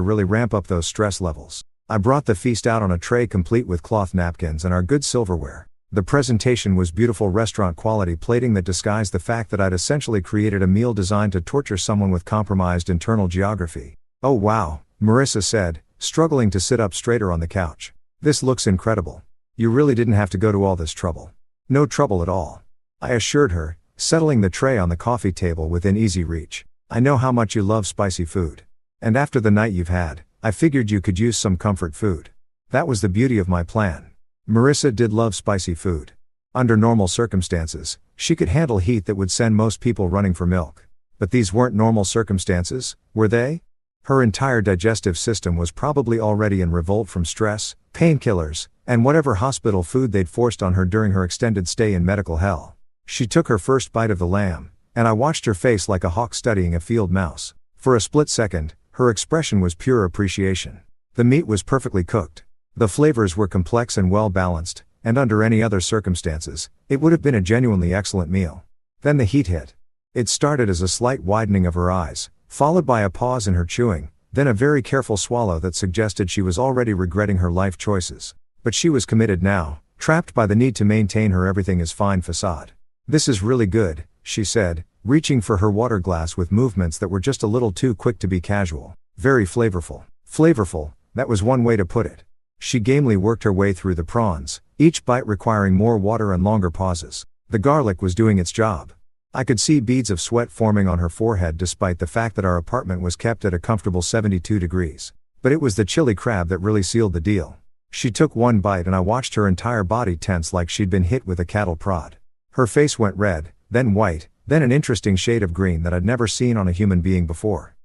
S1: really ramp up those stress levels." I brought the feast out on a tray complete with cloth napkins and our good silverware. The presentation was beautiful restaurant quality plating that disguised the fact that I'd essentially created a meal designed to torture someone with compromised internal geography. "Oh wow," Marissa said, struggling to sit up straighter on the couch. "This looks incredible. You really didn't have to go to all this trouble." "No trouble at all," I assured her, settling the tray on the coffee table within easy reach. "I know how much you love spicy food. And after the night you've had, I figured you could use some comfort food." That was the beauty of my plan. Marissa did love spicy food. Under normal circumstances, she could handle heat that would send most people running for milk. But these weren't normal circumstances, were they? Her entire digestive system was probably already in revolt from stress, painkillers, and whatever hospital food they'd forced on her during her extended stay in medical hell. She took her first bite of the lamb, and I watched her face like a hawk studying a field mouse. For a split second, her expression was pure appreciation. The meat was perfectly cooked. The flavors were complex and well balanced, and under any other circumstances, it would have been a genuinely excellent meal. Then the heat hit. It started as a slight widening of her eyes, followed by a pause in her chewing, then a very careful swallow that suggested she was already regretting her life choices. But she was committed now, trapped by the need to maintain her everything is fine facade. "This is really good," she said, reaching for her water glass with movements that were just a little too quick to be casual. "Very flavorful." Flavorful, that was one way to put it. She gamely worked her way through the prawns, each bite requiring more water and longer pauses. The garlic was doing its job. I could see beads of sweat forming on her forehead despite the fact that our apartment was kept at a comfortable 72 degrees. But it was the chili crab that really sealed the deal. She took one bite and I watched her entire body tense like she'd been hit with a cattle prod. Her face went red, then white, then an interesting shade of green that I'd never seen on a human being before.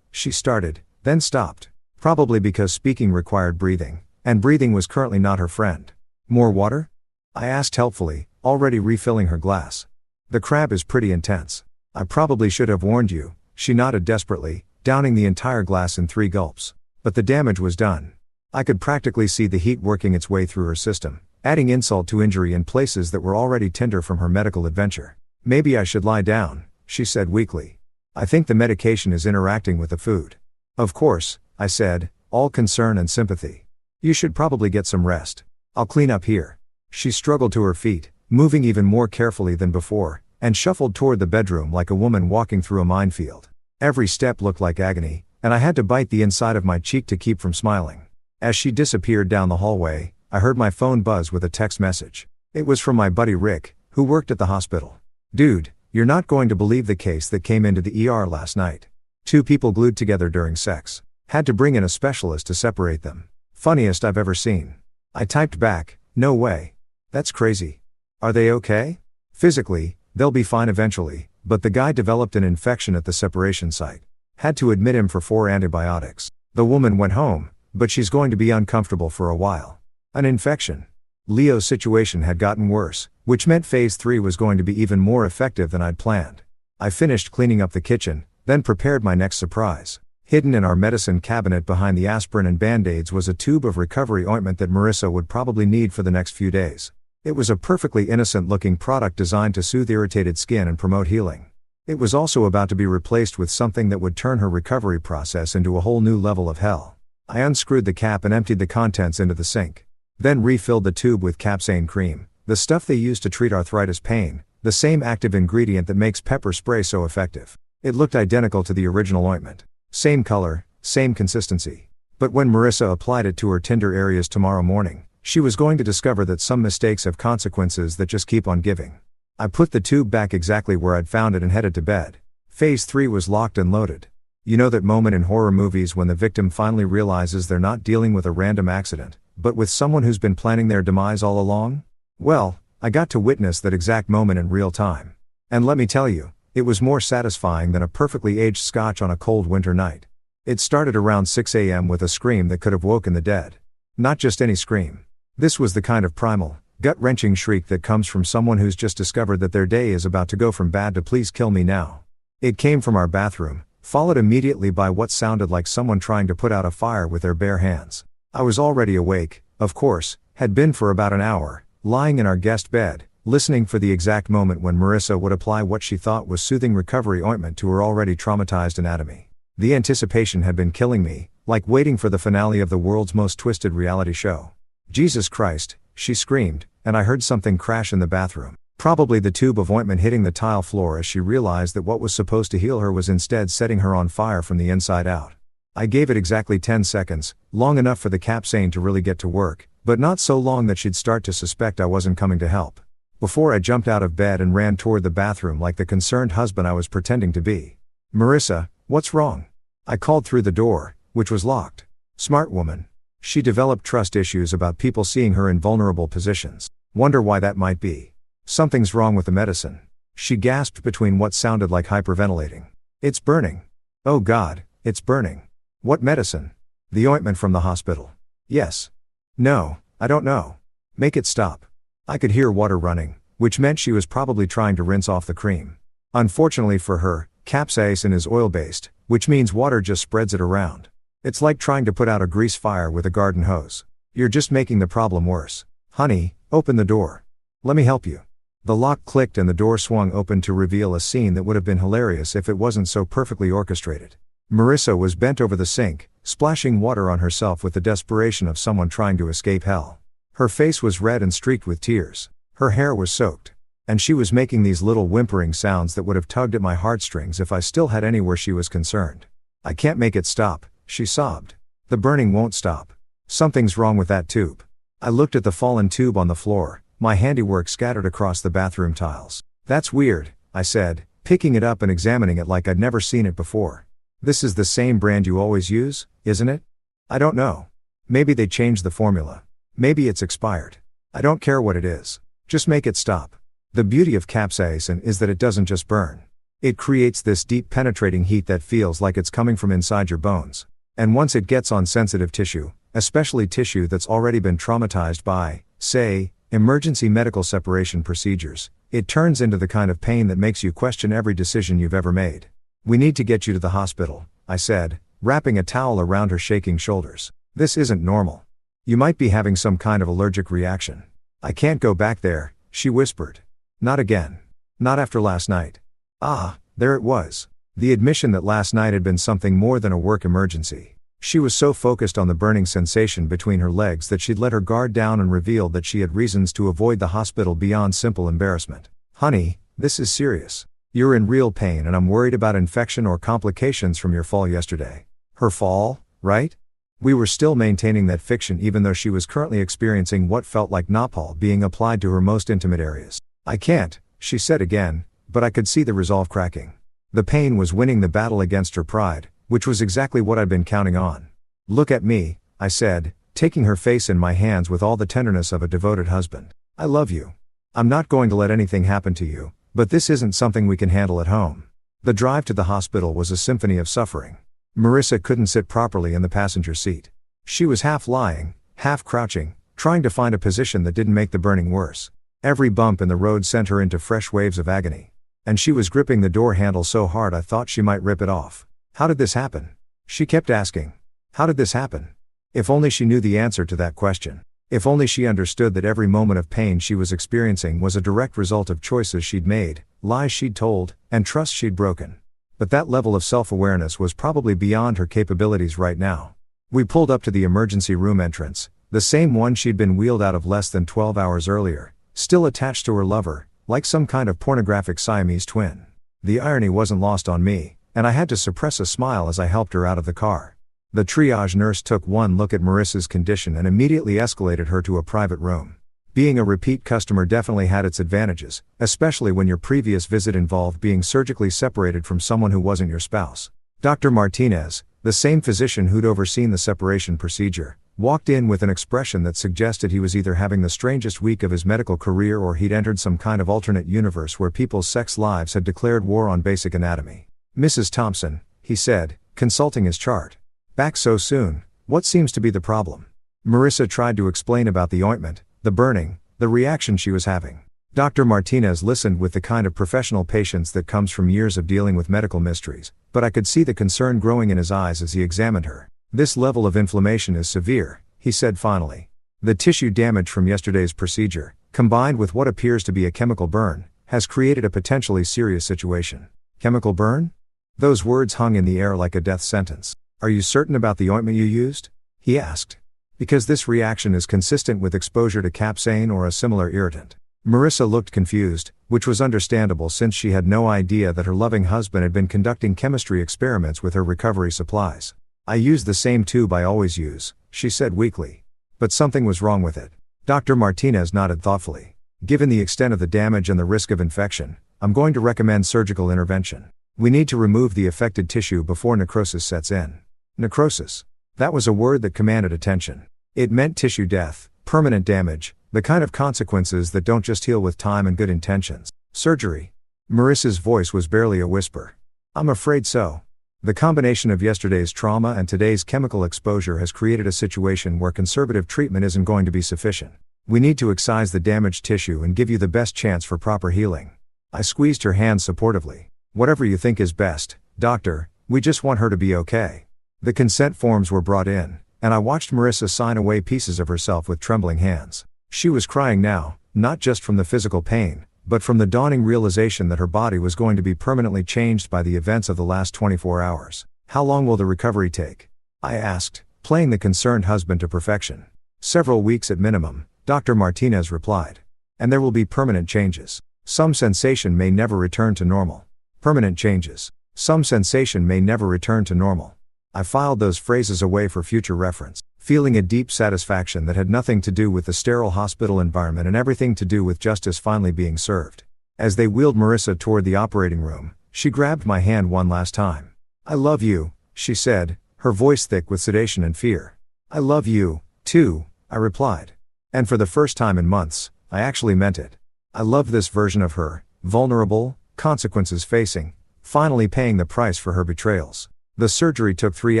S1: She started, then stopped. Probably because speaking required breathing, and breathing was currently not her friend. "More water?" I asked helpfully, already refilling her glass. "The crab is pretty intense. I probably should have warned you," she nodded desperately, downing the entire glass in 3 gulps. But the damage was done. I could practically see the heat working its way through her system, adding insult to injury in places that were already tender from her medical adventure. "Maybe I should lie down," she said weakly. "I think the medication is interacting with the food." "Of course," I said, all concern and sympathy. "You should probably get some rest. I'll clean up here." She struggled to her feet, moving even more carefully than before, and shuffled toward the bedroom like a woman walking through a minefield. Every step looked like agony, and I had to bite the inside of my cheek to keep from smiling. As she disappeared down the hallway, I heard my phone buzz with a text message. It was from my buddy Rick, who worked at the hospital. "Dude, you're not going to believe the case that came into the ER last night. 2 people glued together during sex. Had to bring in a specialist to separate them. Funniest I've ever seen." I typed back, "No way. That's crazy. Are they okay?" "Physically, they'll be fine eventually, but the guy developed an infection at the separation site. Had to admit him for 4 antibiotics. The woman went home, but she's going to be uncomfortable for a while." An infection. Leo's situation had gotten worse, which meant phase 3 was going to be even more effective than I'd planned. I finished cleaning up the kitchen, then prepared my next surprise. Hidden in our medicine cabinet behind the aspirin and band-aids was a tube of recovery ointment that Marissa would probably need for the next few days. It was a perfectly innocent-looking product designed to soothe irritated skin and promote healing. It was also about to be replaced with something that would turn her recovery process into a whole new level of hell. I unscrewed the cap and emptied the contents into the sink. Then refilled the tube with capsaicin cream, the stuff they use to treat arthritis pain, the same active ingredient that makes pepper spray so effective. It looked identical to the original ointment. Same color, same consistency. But when Marissa applied it to her Tinder areas tomorrow morning, she was going to discover that some mistakes have consequences that just keep on giving. I put the tube back exactly where I'd found it and headed to bed. Phase 3 was locked and loaded. You know that moment in horror movies when the victim finally realizes they're not dealing with a random accident, but with someone who's been planning their demise all along? Well, I got to witness that exact moment in real time. And let me tell you, It was more satisfying than a perfectly aged scotch on a cold winter night. It started around 6 a.m. with a scream that could have woken the dead. Not just any scream. This was the kind of primal, gut-wrenching shriek that comes from someone who's just discovered that their day is about to go from bad to please kill me now. It came from our bathroom, followed immediately by what sounded like someone trying to put out a fire with their bare hands. I was already awake, of course, had been for about an hour, lying in our guest bed, listening for the exact moment when Marissa would apply what she thought was soothing recovery ointment to her already traumatized anatomy. The anticipation had been killing me, like waiting for the finale of the world's most twisted reality show. Jesus Christ, she screamed, and I heard something crash in the bathroom. Probably the tube of ointment hitting the tile floor as she realized that what was supposed to heal her was instead setting her on fire from the inside out. I gave it exactly 10 seconds, long enough for the capsaicin to really get to work, but not so long that she'd start to suspect I wasn't coming to help. Before I jumped out of bed and ran toward the bathroom like the concerned husband I was pretending to be. Marissa, what's wrong? I called through the door, which was locked. Smart woman. She developed trust issues about people seeing her in vulnerable positions. Wonder why that might be. Something's wrong with the medicine. She gasped between what sounded like hyperventilating. It's burning. Oh God, it's burning. What medicine? The ointment from the hospital. Yes. No, I don't know. Make it stop. I could hear water running, which meant she was probably trying to rinse off the cream. Unfortunately for her, capsaicin is oil-based, which means water just spreads it around. It's like trying to put out a grease fire with a garden hose. You're just making the problem worse. Honey, open the door. Let me help you. The lock clicked and the door swung open to reveal a scene that would have been hilarious if it wasn't so perfectly orchestrated. Marissa was bent over the sink, splashing water on herself with the desperation of someone trying to escape hell. Her face was red and streaked with tears. Her hair was soaked. And she was making these little whimpering sounds that would have tugged at my heartstrings if I still had any where she was concerned. I can't make it stop, she sobbed. The burning won't stop. Something's wrong with that tube. I looked at the fallen tube on the floor, my handiwork scattered across the bathroom tiles. That's weird, I said, picking it up and examining it like I'd never seen it before. This is the same brand you always use, isn't it? I don't know. Maybe they changed the formula. Maybe it's expired. I don't care what it is. Just make it stop. The beauty of capsaicin is that it doesn't just burn. It creates this deep penetrating heat that feels like it's coming from inside your bones. And once it gets on sensitive tissue, especially tissue that's already been traumatized by, say, emergency medical separation procedures, it turns into the kind of pain that makes you question every decision you've ever made. We need to get you to the hospital, I said, wrapping a towel around her shaking shoulders. This isn't normal. You might be having some kind of allergic reaction. I can't go back there, she whispered. Not again. Not after last night. Ah, there it was. The admission that last night had been something more than a work emergency. She was so focused on the burning sensation between her legs that she'd let her guard down and revealed that she had reasons to avoid the hospital beyond simple embarrassment. Honey, this is serious. You're in real pain and I'm worried about infection or complications from your fall yesterday. Her fall, right? We were still maintaining that fiction even though she was currently experiencing what felt like napalm being applied to her most intimate areas. I can't, she said again, but I could see the resolve cracking. The pain was winning the battle against her pride, which was exactly what I'd been counting on. Look at me, I said, taking her face in my hands with all the tenderness of a devoted husband. I love you. I'm not going to let anything happen to you, but this isn't something we can handle at home. The drive to the hospital was a symphony of suffering. Marissa couldn't sit properly in the passenger seat. She was half lying, half crouching, trying to find a position that didn't make the burning worse. Every bump in the road sent her into fresh waves of agony. And she was gripping the door handle so hard I thought she might rip it off. How did this happen? She kept asking. How did this happen? If only she knew the answer to that question. If only she understood that every moment of pain she was experiencing was a direct result of choices she'd made, lies she'd told, and trust she'd broken. But that level of self-awareness was probably beyond her capabilities right now. We pulled up to the emergency room entrance, the same one she'd been wheeled out of less than 12 hours earlier, still attached to her lover, like some kind of pornographic Siamese twin. The irony wasn't lost on me, and I had to suppress a smile as I helped her out of the car. The triage nurse took one look at Marissa's condition and immediately escalated her to a private room. Being a repeat customer definitely had its advantages, especially when your previous visit involved being surgically separated from someone who wasn't your spouse. Dr. Martinez, The same physician who'd overseen the separation procedure walked in with an expression that suggested he was either having the strangest week of his medical career or he'd entered some kind of alternate universe where people's sex lives had declared war on basic anatomy. "Mrs. Thompson," he said, consulting his chart. "Back so soon, what seems to be the problem?" Marissa tried to explain about the ointment, the burning, the reaction she was having. Dr. Martinez listened with the kind of professional patience that comes from years of dealing with medical mysteries, but I could see the concern growing in his eyes as he examined her. "This level of inflammation is severe," he said finally. "The tissue damage from yesterday's procedure, combined with what appears to be a chemical burn, has created a potentially serious situation." "Chemical burn?" Those words hung in the air like a death sentence. "Are you certain about the ointment you used?" he asked. "Because this reaction is consistent with exposure to capsaicin or a similar irritant." Marissa looked confused, which was understandable since she had no idea that her loving husband had been conducting chemistry experiments with her recovery supplies. "I used the same tube I always use," she said weakly. "But something was wrong with it." Dr. Martinez nodded thoughtfully. "Given the extent of the damage and the risk of infection, I'm going to recommend surgical intervention. We need to remove the affected tissue before necrosis sets in." Necrosis. That was a word that commanded attention. It meant tissue death, permanent damage, the kind of consequences that don't just heal with time and good intentions. "Surgery?" Marissa's voice was barely a whisper. "I'm afraid so. The combination of yesterday's trauma and today's chemical exposure has created a situation where conservative treatment isn't going to be sufficient. We need to excise the damaged tissue and give you the best chance for proper healing." I squeezed her hand supportively. "Whatever you think is best, doctor, we just want her to be okay." The consent forms were brought in, and I watched Marissa sign away pieces of herself with trembling hands. She was crying now, not just from the physical pain, but from the dawning realization that her body was going to be permanently changed by the events of the last 24 hours. "How long will the recovery take?" I asked, playing the concerned husband to perfection. "Several weeks at minimum," Dr. Martinez replied. "And there will be permanent changes. Some sensation may never return to normal." Permanent changes. Some sensation may never return to normal. I filed those phrases away for future reference, feeling a deep satisfaction that had nothing to do with the sterile hospital environment and everything to do with justice finally being served. As they wheeled Marissa toward the operating room, she grabbed my hand one last time. "I love you," she said, her voice thick with sedation and fear. "I love you, too," I replied. And for the first time in months, I actually meant it. I loved this version of her, vulnerable, consequences facing, finally paying the price for her betrayals. The surgery took 3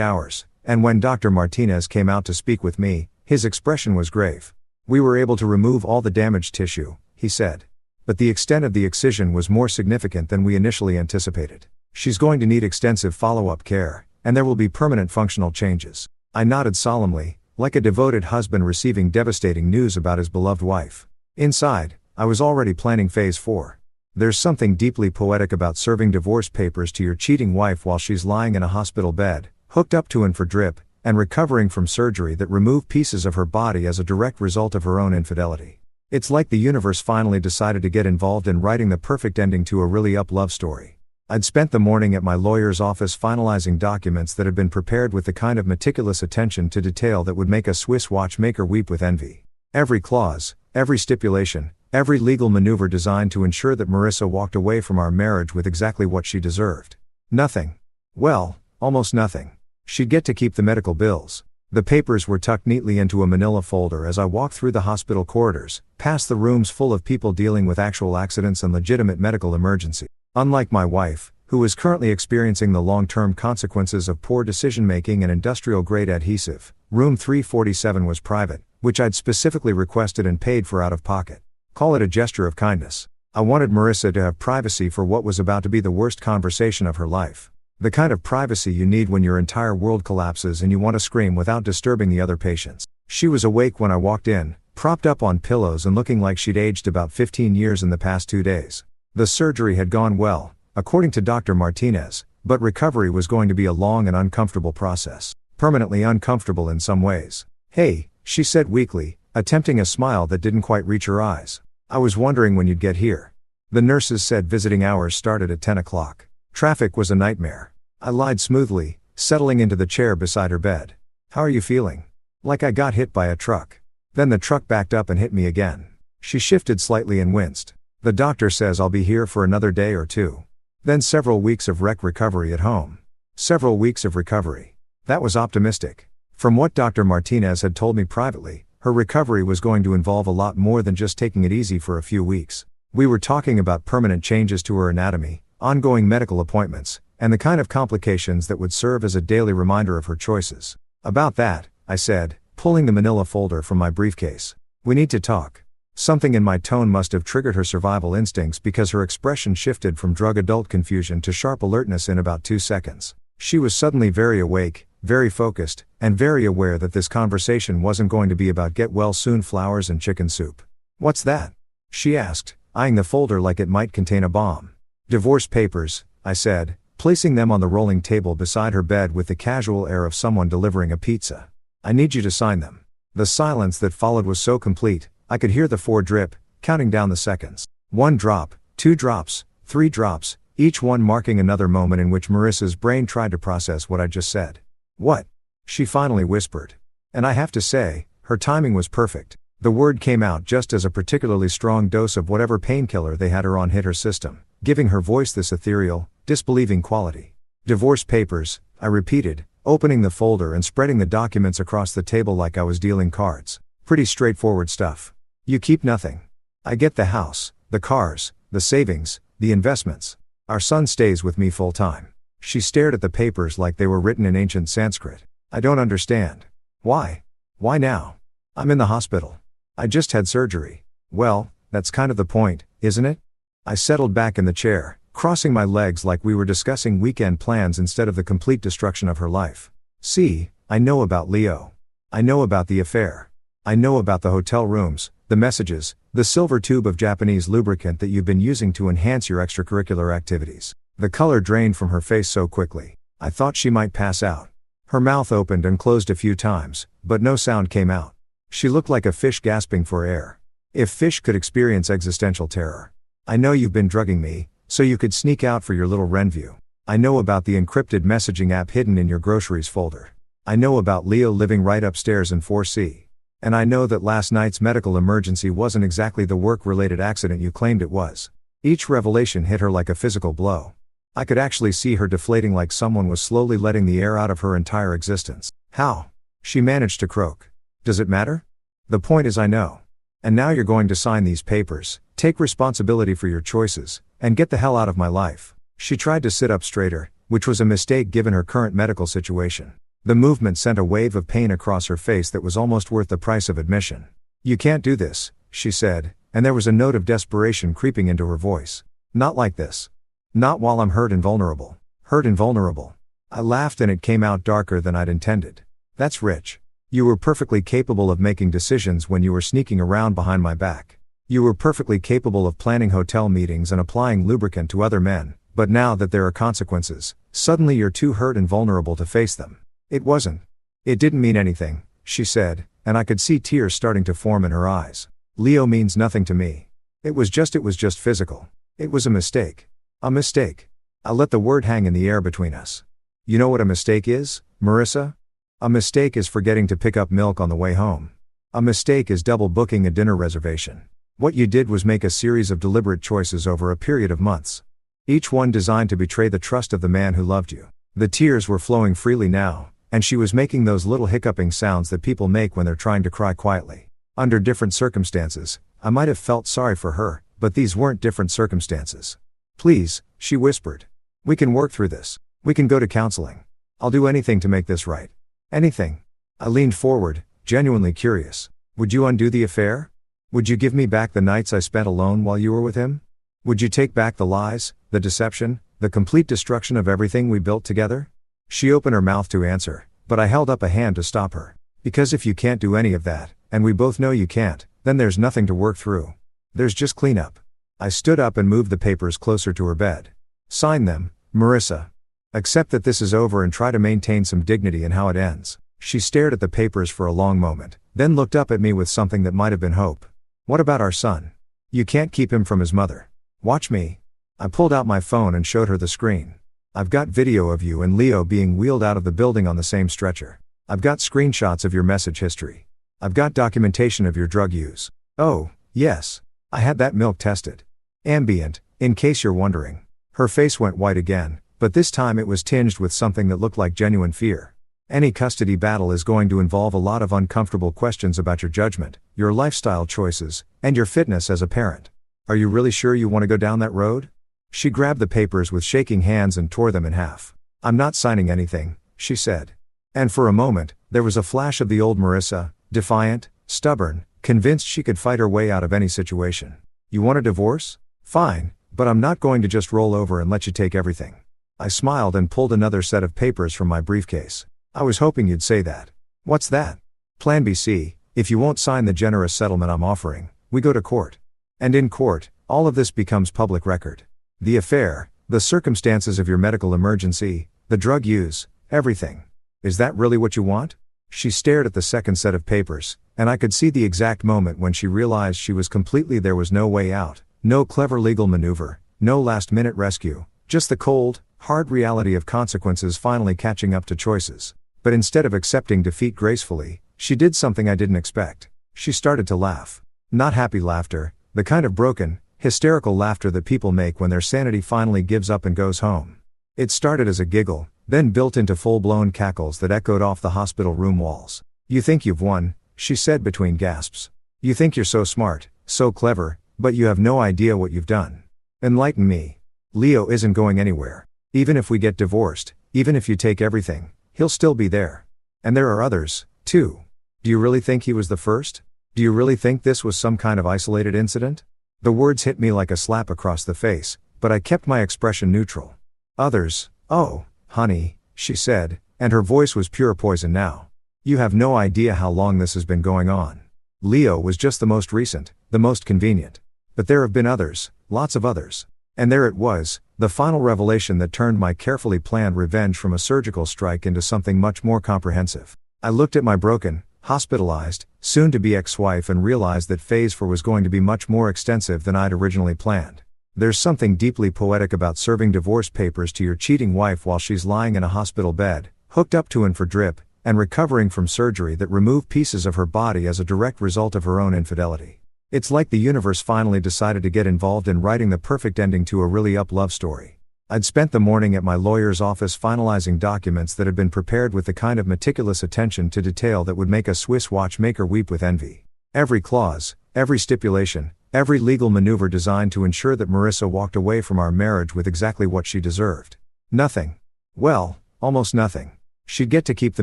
S1: hours, and when Dr. Martinez came out to speak with me, his expression was grave. "We were able to remove all the damaged tissue," he said. "But the extent of the excision was more significant than we initially anticipated. She's going to need extensive follow-up care, and there will be permanent functional changes." I nodded solemnly, like a devoted husband receiving devastating news about his beloved wife. Inside, I was already planning phase 4. There's something deeply poetic about serving divorce papers to your cheating wife while she's lying in a hospital bed, hooked up to and for drip, and recovering from surgery that removed pieces of her body as a direct result of her own infidelity. It's like the universe finally decided to get involved in writing the perfect ending to a really up love story. I'd spent the morning at my lawyer's office finalizing documents that had been prepared with the kind of meticulous attention to detail that would make a Swiss watchmaker weep with envy. Every clause, every stipulation, every legal maneuver designed to ensure that Marissa walked away from our marriage with exactly what she deserved. Nothing. Well, almost nothing. She'd get to keep the medical bills. The papers were tucked neatly into a manila folder as I walked through the hospital corridors, past the rooms full of people dealing with actual accidents and legitimate medical emergency. Unlike my wife, who was currently experiencing the long-term consequences of poor decision-making and industrial-grade adhesive, room 347 was private, which I'd specifically requested and paid for out of pocket. Call it a gesture of kindness. I wanted Marissa to have privacy for what was about to be the worst conversation of her life. The kind of privacy you need when your entire world collapses and you want to scream without disturbing the other patients. She was awake when I walked in, propped up on pillows and looking like she'd aged about 15 years in the past 2 days. The surgery had gone well, according to Dr. Martinez, but recovery was going to be a long and uncomfortable process. Permanently uncomfortable in some ways. "Hey," she said weakly, attempting a smile that didn't quite reach her eyes. "I was wondering when you'd get here." The nurses said visiting hours started at 10 o'clock. Traffic was a nightmare. I lied smoothly, settling into the chair beside her bed. "How are you feeling?" "Like I got hit by a truck. Then the truck backed up and hit me again." She shifted slightly and winced. "The doctor says I'll be here for another day or 2. Then several weeks of recovery at home." Several weeks of recovery. That was optimistic. From what Dr. Martinez had told me privately, her recovery was going to involve a lot more than just taking it easy for a few weeks. We were talking about permanent changes to her anatomy, ongoing medical appointments, and the kind of complications that would serve as a daily reminder of her choices. About that, I said, pulling the manila folder from my briefcase. We need to talk. Something in my tone must have triggered her survival instincts because her expression shifted from drug-adult confusion to sharp alertness in about 2 seconds. She was suddenly very awake, very focused, and very aware that this conversation wasn't going to be about get-well-soon flowers and chicken soup. "What's that?" she asked, eyeing the folder like it might contain a bomb. "Divorce papers," I said, placing them on the rolling table beside her bed with the casual air of someone delivering a pizza. "I need you to sign them." The silence that followed was so complete, I could hear the 4 drip, counting down the seconds. 1 drop, 2 drops, 3 drops, each one marking another moment in which Marissa's brain tried to process what I just said. "What?" she finally whispered. And I have to say, her timing was perfect. The word came out just as a particularly strong dose of whatever painkiller they had her on hit her system, giving her voice this ethereal, disbelieving quality. "Divorce papers," I repeated, opening the folder and spreading the documents across the table like I was dealing cards. "Pretty straightforward stuff. You keep nothing. I get the house, the cars, the savings, the investments. Our son stays with me full time." She stared at the papers like they were written in ancient Sanskrit. "I don't understand. Why? Why now? I'm in the hospital. I just had surgery." "Well, that's kind of the point, isn't it?" I settled back in the chair, crossing my legs like we were discussing weekend plans instead of the complete destruction of her life. "See, I know about Leo. I know about the affair. I know about the hotel rooms, the messages, the silver tube of Japanese lubricant that you've been using to enhance your extracurricular activities." The color drained from her face so quickly, I thought she might pass out. Her mouth opened and closed a few times, but no sound came out. She looked like a fish gasping for air. If fish could experience existential terror. "I know you've been drugging me, so you could sneak out for your little Renview. I know about the encrypted messaging app hidden in your groceries folder. I know about Leo living right upstairs in 4C. And I know that last night's medical emergency wasn't exactly the work-related accident you claimed it was." Each revelation hit her like a physical blow. I could actually see her deflating like someone was slowly letting the air out of her entire existence. "How?" she managed to croak. "Does it matter? The point is I know. And now you're going to sign these papers, take responsibility for your choices, and get the hell out of my life." She tried to sit up straighter, which was a mistake given her current medical situation. The movement sent a wave of pain across her face that was almost worth the price of admission. "You can't do this," she said, and there was a note of desperation creeping into her voice. "Not like this. Not while I'm hurt and vulnerable." "Hurt and vulnerable." I laughed and it came out darker than I'd intended. "That's rich. You were perfectly capable of making decisions when you were sneaking around behind my back. You were perfectly capable of planning hotel meetings and applying lubricant to other men, but now that there are consequences, suddenly you're too hurt and vulnerable to face them." "It wasn't. It didn't mean anything," she said, and I could see tears starting to form in her eyes. "Leo means nothing to me. It was just physical. It was a mistake. A mistake." I let the word hang in the air between us. "You know what a mistake is, Marissa? A mistake is forgetting to pick up milk on the way home. A mistake is double booking a dinner reservation. What you did was make a series of deliberate choices over a period of months. Each one designed to betray the trust of the man who loved you." The tears were flowing freely now, and she was making those little hiccuping sounds that people make when they're trying to cry quietly. Under different circumstances, I might have felt sorry for her, but these weren't different circumstances. "Please," she whispered. "We can work through this. We can go to counseling. I'll do anything to make this right." "Anything?" I leaned forward, genuinely curious. "Would you undo the affair? Would you give me back the nights I spent alone while you were with him? Would you take back the lies, the deception, the complete destruction of everything we built together?" She opened her mouth to answer, but I held up a hand to stop her. "Because if you can't do any of that, and we both know you can't, then there's nothing to work through. There's just cleanup." I stood up and moved the papers closer to her bed. "Sign them, Marissa. Accept that this is over and try to maintain some dignity in how it ends." She stared at the papers for a long moment, then looked up at me with something that might have been hope. "What about our son? You can't keep him from his mother. Watch me." I pulled out my phone and showed her the screen. "I've got video of you and Leo being wheeled out of the building on the same stretcher. I've got screenshots of your message history. I've got documentation of your drug use. Oh, yes. I had that milk tested. Ambient, in case you're wondering." Her face went white again, but this time it was tinged with something that looked like genuine fear. Any custody battle is going to involve a lot of uncomfortable questions about your judgment, your lifestyle choices, and your fitness as a parent. Are you really sure you want to go down that road? She grabbed the papers with shaking hands and tore them in half. I'm not signing anything, she said. And for a moment, there was a flash of the old Marissa, defiant, stubborn, convinced she could fight her way out of any situation. You want a divorce? Fine, but I'm not going to just roll over and let you take everything. I smiled and pulled another set of papers from my briefcase. I was hoping you'd say that. What's that? Plan BC, if you won't sign the generous settlement I'm offering, we go to court. And in court, all of this becomes public record. The affair, the circumstances of your medical emergency, the drug use, everything. Is that really what you want? She stared at the second set of papers, and I could see the exact moment when she realized she was completely there was no way out, no clever legal maneuver, no last-minute rescue, just the cold, hard reality of consequences finally catching up to choices. But instead of accepting defeat gracefully, she did something I didn't expect. She started to laugh. Not happy laughter, the kind of broken, hysterical laughter that people make when their sanity finally gives up and goes home. It started as a giggle, then built into full-blown cackles that echoed off the hospital room walls. You think you've won, she said between gasps. You think you're so smart, so clever, but you have no idea what you've done. Enlighten me. Leo isn't going anywhere. Even if we get divorced, even if you take everything, he'll still be there. And there are others, too. Do you really think he was the first? Do you really think this was some kind of isolated incident? The words hit me like a slap across the face, but I kept my expression neutral. Others, oh, honey, she said, and her voice was pure poison now. You have no idea how long this has been going on. Leo was just the most recent, the most convenient. But there have been others, lots of others. And there it was, the final revelation that turned my carefully planned revenge from a surgical strike into something much more comprehensive. I looked at my broken, hospitalized, soon-to-be ex-wife and realized that phase 4 was going to be much more extensive than I'd originally planned. There's something deeply poetic about serving divorce papers to your cheating wife while she's lying in a hospital bed, hooked up to and for drip, and recovering from surgery that removed pieces of her body as a direct result of her own infidelity. It's like the universe finally decided to get involved in writing the perfect ending to a really up love story. I'd spent the morning at my lawyer's office finalizing documents that had been prepared with the kind of meticulous attention to detail that would make a Swiss watchmaker weep with envy. Every clause, every stipulation, every legal maneuver designed to ensure that Marissa walked away from our marriage with exactly what she deserved. Nothing. Well, almost nothing. She'd get to keep the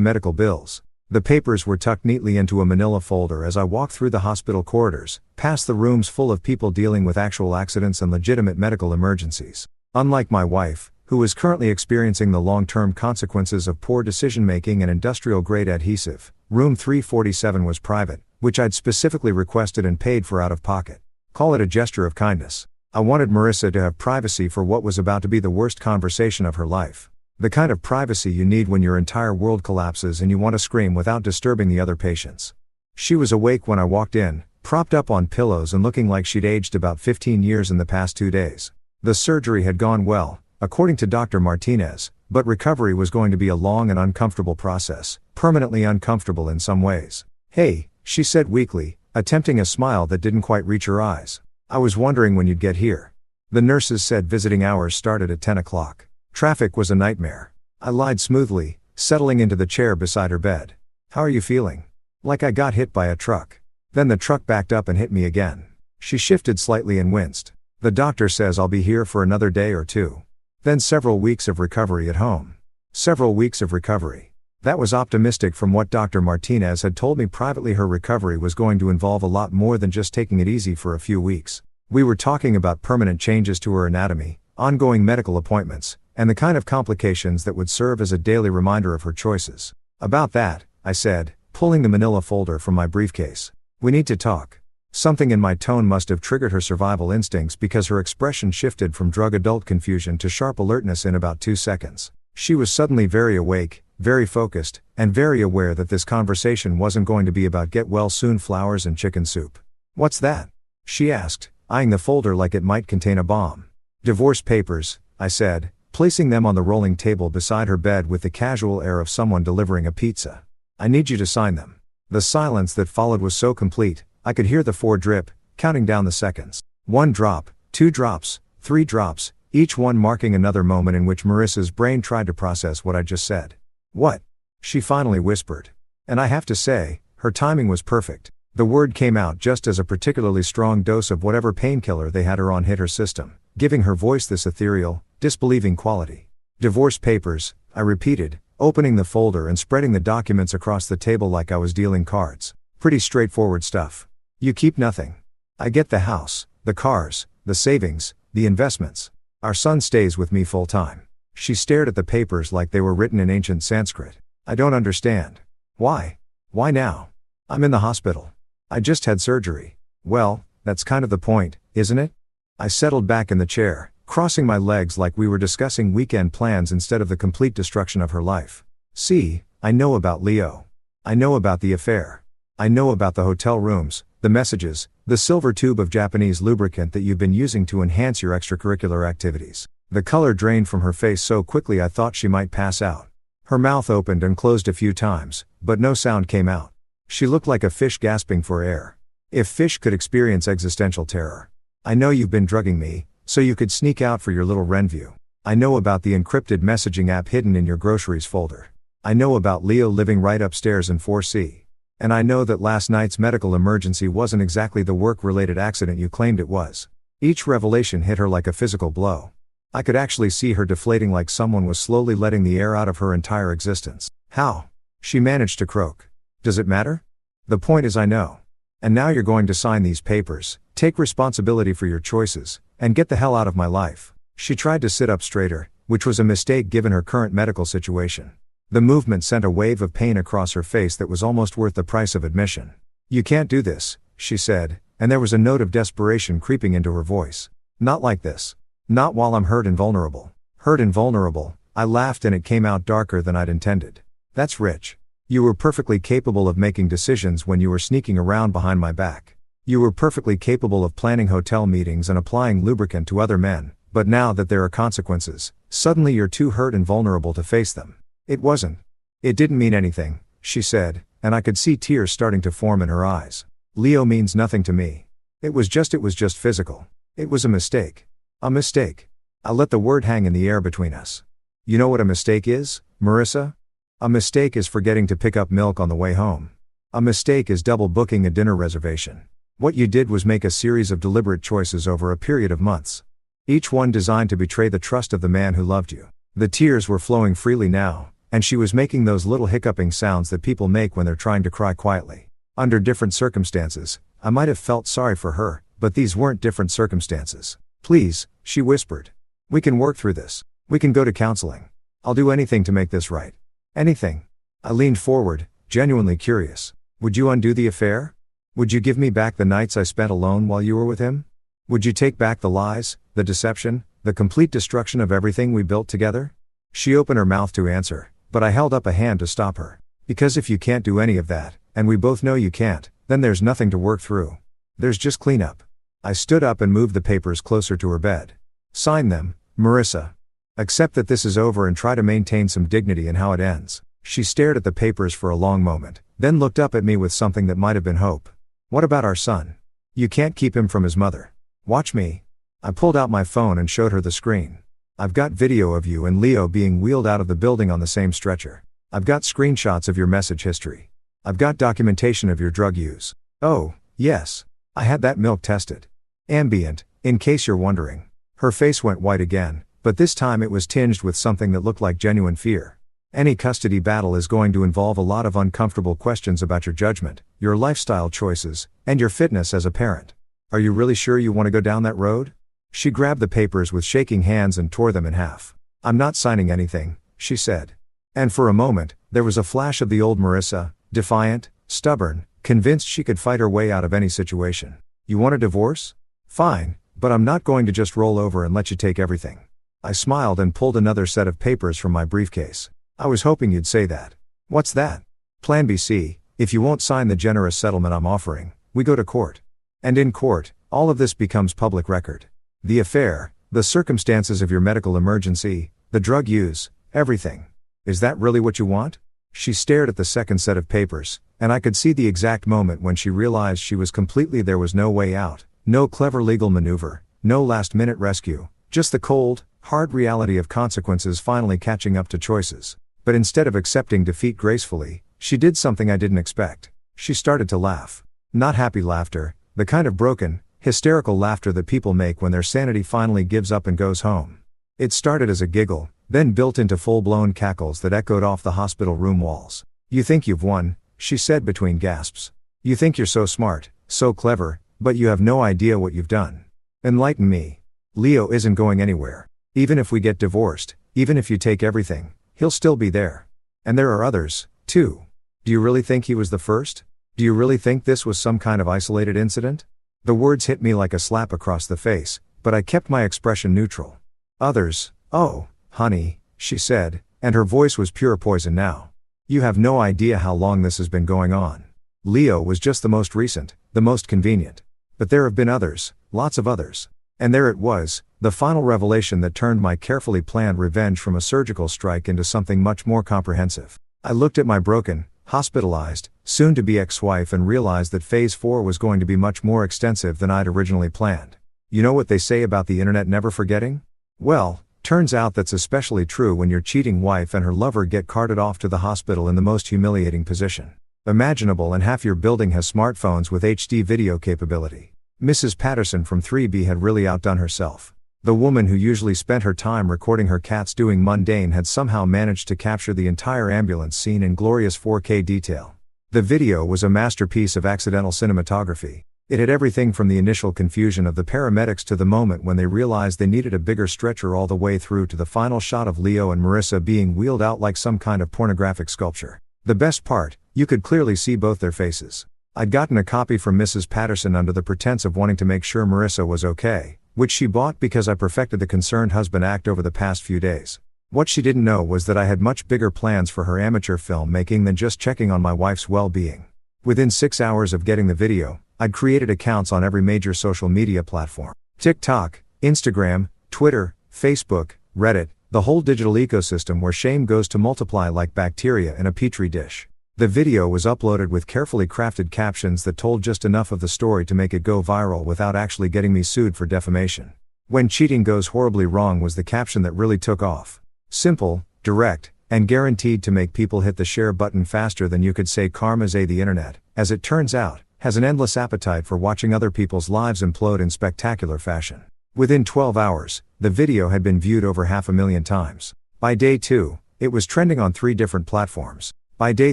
S1: medical bills. The papers were tucked neatly into a manila folder as I walked through the hospital corridors, past the rooms full of people dealing with actual accidents and legitimate medical emergencies. Unlike my wife, who was currently experiencing the long-term consequences of poor decision-making and industrial-grade adhesive, room 347 was private, which I'd specifically requested and paid for out of pocket. Call it a gesture of kindness. I wanted Marissa to have privacy for what was about to be the worst conversation of her life. The kind of privacy you need when your entire world collapses and you want to scream without disturbing the other patients. She was awake when I walked in, propped up on pillows and looking like she'd aged about 15 years in the past 2 days. The surgery had gone well, according to Dr. Martinez, but recovery was going to be a long and uncomfortable process, permanently uncomfortable in some ways. Hey, she said weakly, attempting a smile that didn't quite reach her eyes. I was wondering when you'd get here. The nurses said visiting hours started at 10 o'clock. Traffic was a nightmare. I lied smoothly, settling into the chair beside her bed. How are you feeling? Like I got hit by a truck. Then the truck backed up and hit me again. She shifted slightly and winced. The doctor says I'll be here for another day or two. Then several weeks of recovery at home. Several weeks of recovery. That was optimistic from what Dr. Martinez had told me privately. Her recovery was going to involve a lot more than just taking it easy for a few weeks. We were talking about permanent changes to her anatomy, ongoing medical appointments, and the kind of complications that would serve as a daily reminder of her choices. About that, I said, pulling the manila folder from my briefcase. We need to talk. Something in my tone must have triggered her survival instincts because her expression shifted from drug-adult confusion to sharp alertness in about 2 seconds. She was suddenly very awake, very focused, and very aware that this conversation wasn't going to be about get-well-soon flowers and chicken soup. What's that? She asked, eyeing the folder like it might contain a bomb. Divorce papers, I said, placing them on the rolling table beside her bed with the casual air of someone delivering a pizza. I need you to sign them. The silence that followed was so complete, I could hear the 4 drip, counting down the seconds. 1 drop, 2 drops, 3 drops, each one marking another moment in which Marissa's brain tried to process what I just said. What? She finally whispered. And I have to say, her timing was perfect. The word came out just as a particularly strong dose of whatever painkiller they had her on hit her system, giving her voice this ethereal, disbelieving quality. Divorce papers, I repeated, opening the folder and spreading the documents across the table like I was dealing cards. Pretty straightforward stuff. You keep nothing. I get the house, the cars, the savings, the investments. Our son stays with me full time. She stared at the papers like they were written in ancient Sanskrit. I don't understand. Why? Why now? I'm in the hospital. I just had surgery. Well, that's kind of the point, isn't it? I settled back in the chair, crossing my legs like we were discussing weekend plans instead of the complete destruction of her life. See, I know about Leo. I know about the affair. I know about the hotel rooms, the messages, the silver tube of Japanese lubricant that you've been using to enhance your extracurricular activities. The color drained from her face so quickly I thought she might pass out. Her mouth opened and closed a few times, but no sound came out. She looked like a fish gasping for air. If fish could experience existential terror. I know you've been drugging me, so you could sneak out for your little Renview. I know about the encrypted messaging app hidden in your groceries folder. I know about Leo living right upstairs in 4C. And I know that last night's medical emergency wasn't exactly the work-related accident you claimed it was. Each revelation hit her like a physical blow. I could actually see her deflating like someone was slowly letting the air out of her entire existence. How? She managed to croak. Does it matter? The point is I know. And now you're going to sign these papers, take responsibility for your choices, and get the hell out of my life. She tried to sit up straighter, which was a mistake given her current medical situation. The movement sent a wave of pain across her face that was almost worth the price of admission. You can't do this, she said, and there was a note of desperation creeping into her voice. Not like this. Not while I'm hurt and vulnerable. Hurt and vulnerable, I laughed and it came out darker than I'd intended. That's rich. You were perfectly capable of making decisions when you were sneaking around behind my back. You were perfectly capable of planning hotel meetings and applying lubricant to other men, but now that there are consequences, suddenly you're too hurt and vulnerable to face them. It wasn't. It didn't mean anything, she said, and I could see tears starting to form in her eyes. Leo means nothing to me. It was just physical. It was a mistake. A mistake. I let the word hang in the air between us. You know what a mistake is, Marissa? A mistake is forgetting to pick up milk on the way home. A mistake is double booking a dinner reservation. What you did was make a series of deliberate choices over a period of months. Each one designed to betray the trust of the man who loved you. The tears were flowing freely now, and she was making those little hiccuping sounds that people make when they're trying to cry quietly. Under different circumstances, I might have felt sorry for her, but these weren't different circumstances. Please, she whispered. We can work through this. We can go to counseling. I'll do anything to make this right. Anything. I leaned forward, genuinely curious. Would you undo the affair? Would you give me back the nights I spent alone while you were with him? Would you take back the lies, the deception, the complete destruction of everything we built together? She opened her mouth to answer, but I held up a hand to stop her. Because if you can't do any of that, and we both know you can't, then there's nothing to work through. There's just cleanup. I stood up and moved the papers closer to her bed. Sign them, Marissa. Accept that this is over and try to maintain some dignity in how it ends. She stared at the papers for a long moment, then looked up at me with something that might have been hope. What about our son? You can't keep him from his mother. Watch me. I pulled out my phone and showed her the screen. I've got video of you and Leo being wheeled out of the building on the same stretcher. I've got screenshots of your message history. I've got documentation of your drug use. Oh, yes. I had that milk tested. Ambient, in case you're wondering. Her face went white again, but this time it was tinged with something that looked like genuine fear. Any custody battle is going to involve a lot of uncomfortable questions about your judgment, your lifestyle choices, and your fitness as a parent. Are you really sure you want to go down that road? She grabbed the papers with shaking hands and tore them in half. I'm not signing anything, she said. And for a moment, there was a flash of the old Marissa, defiant, stubborn, convinced she could fight her way out of any situation. You want a divorce? Fine, but I'm not going to just roll over and let you take everything. I smiled and pulled another set of papers from my briefcase. I was hoping you'd say that. What's that? Plan B. C, if you won't sign the generous settlement I'm offering, we go to court. And in court, all of this becomes public record. The affair, the circumstances of your medical emergency, the drug use, everything. Is that really what you want? She stared at the second set of papers, and I could see the exact moment when she realized she was completely there was no way out, no clever legal maneuver, no last-minute rescue, just the cold, hard reality of consequences finally catching up to choices. But instead of accepting defeat gracefully, she did something I didn't expect. She started to laugh. Not happy laughter, the kind of broken, hysterical laughter that people make when their sanity finally gives up and goes home. It started as a giggle, then built into full-blown cackles that echoed off the hospital room walls. "You think you've won," she said between gasps. "You think you're so smart, so clever, but you have no idea what you've done. Enlighten me. Leo isn't going anywhere. Even if we get divorced, even if you take everything, he'll still be there. And there are others, too. Do you really think he was the first? Do you really think this was some kind of isolated incident?" The words hit me like a slap across the face, but I kept my expression neutral. "Others? Oh, honey," she said, and her voice was pure poison now. "You have no idea how long this has been going on. Leo was just the most recent, the most convenient. But there have been others, lots of others." And there it was, the final revelation that turned my carefully planned revenge from a surgical strike into something much more comprehensive. I looked at my broken, hospitalized, soon-to-be ex-wife and realized that Phase 4 was going to be much more extensive than I'd originally planned. You know what they say about the internet never forgetting? Well, turns out that's especially true when your cheating wife and her lover get carted off to the hospital in the most humiliating position imaginable, and half your building has smartphones with HD video capability. Mrs. Patterson from 3B had really outdone herself. The woman who usually spent her time recording her cats doing mundane had somehow managed to capture the entire ambulance scene in glorious 4K detail. The video was a masterpiece of accidental cinematography. It had everything from the initial confusion of the paramedics to the moment when they realized they needed a bigger stretcher, all the way through to the final shot of Leo and Marissa being wheeled out like some kind of pornographic sculpture. The best part, you could clearly see both their faces. I'd gotten a copy from Mrs. Patterson under the pretense of wanting to make sure Marissa was okay, which she bought because I perfected the concerned husband act over the past few days. What she didn't know was that I had much bigger plans for her amateur filmmaking than just checking on my wife's well-being. Within 6 hours of getting the video, I'd created accounts on every major social media platform. TikTok, Instagram, Twitter, Facebook, Reddit, the whole digital ecosystem where shame goes to multiply like bacteria in a petri dish. The video was uploaded with carefully crafted captions that told just enough of the story to make it go viral without actually getting me sued for defamation. "When cheating goes horribly wrong" was the caption that really took off. Simple, direct, and guaranteed to make people hit the share button faster than you could say karma's the internet, as it turns out, has an endless appetite for watching other people's lives implode in spectacular fashion. Within 12 hours, the video had been viewed over 500,000 times. By day 2, it was trending on 3 different platforms. By day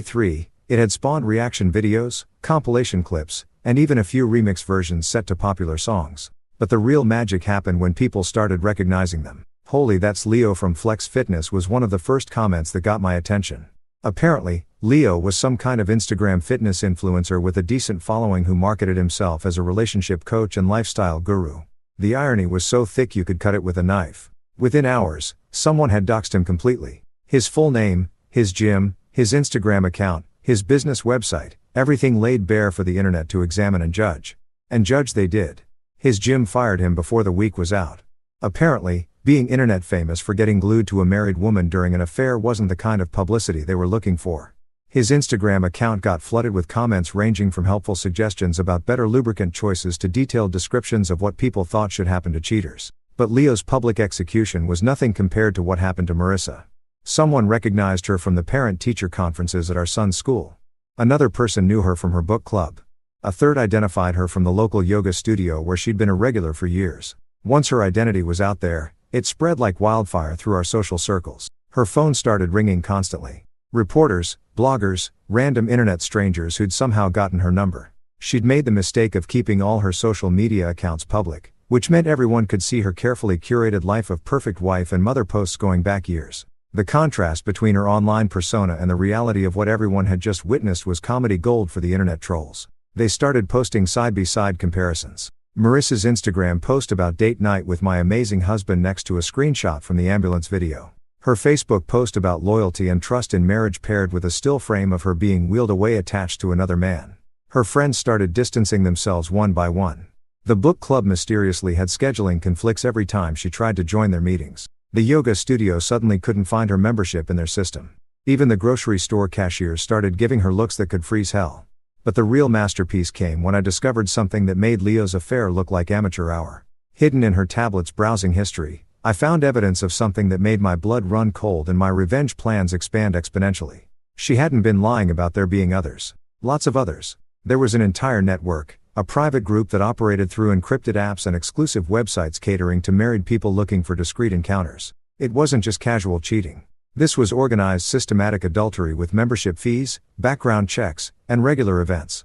S1: 3, it had spawned reaction videos, compilation clips, and even a few remix versions set to popular songs. But the real magic happened when people started recognizing them. "Holy, that's Leo from Flex Fitness" was one of the first comments that got my attention. Apparently, Leo was some kind of Instagram fitness influencer with a decent following who marketed himself as a relationship coach and lifestyle guru. The irony was so thick you could cut it with a knife. Within hours, someone had doxed him completely. His full name, his gym, his Instagram account, his business website, everything laid bare for the internet to examine and judge. And judge they did. His gym fired him before the week was out. Apparently, being internet famous for getting glued to a married woman during an affair wasn't the kind of publicity they were looking for. His Instagram account got flooded with comments ranging from helpful suggestions about better lubricant choices to detailed descriptions of what people thought should happen to cheaters. But Leo's public execution was nothing compared to what happened to Marissa. Someone recognized her from the parent-teacher conferences at our son's school. Another person knew her from her book club. A third identified her from the local yoga studio where she'd been a regular for years. Once her identity was out there, it spread like wildfire through our social circles. Her phone started ringing constantly. Reporters, bloggers, random internet strangers who'd somehow gotten her number. She'd made the mistake of keeping all her social media accounts public, which meant everyone could see her carefully curated life of perfect wife and mother posts going back years. The contrast between her online persona and the reality of what everyone had just witnessed was comedy gold for the internet trolls. They started posting side-by-side comparisons. Marissa's Instagram post about date night with my amazing husband next to a screenshot from the ambulance video. Her Facebook post about loyalty and trust in marriage paired with a still frame of her being wheeled away attached to another man. Her friends started distancing themselves one by one. The book club mysteriously had scheduling conflicts every time she tried to join their meetings. The yoga studio suddenly couldn't find her membership in their system. Even the grocery store cashiers started giving her looks that could freeze hell. But the real masterpiece came when I discovered something that made Leo's affair look like amateur hour. Hidden in her tablet's browsing history, I found evidence of something that made my blood run cold and my revenge plans expand exponentially. She hadn't been lying about there being others. Lots of others. There was an entire network, a private group that operated through encrypted apps and exclusive websites catering to married people looking for discreet encounters. It wasn't just casual cheating. This was organized systematic adultery with membership fees, background checks, and regular events.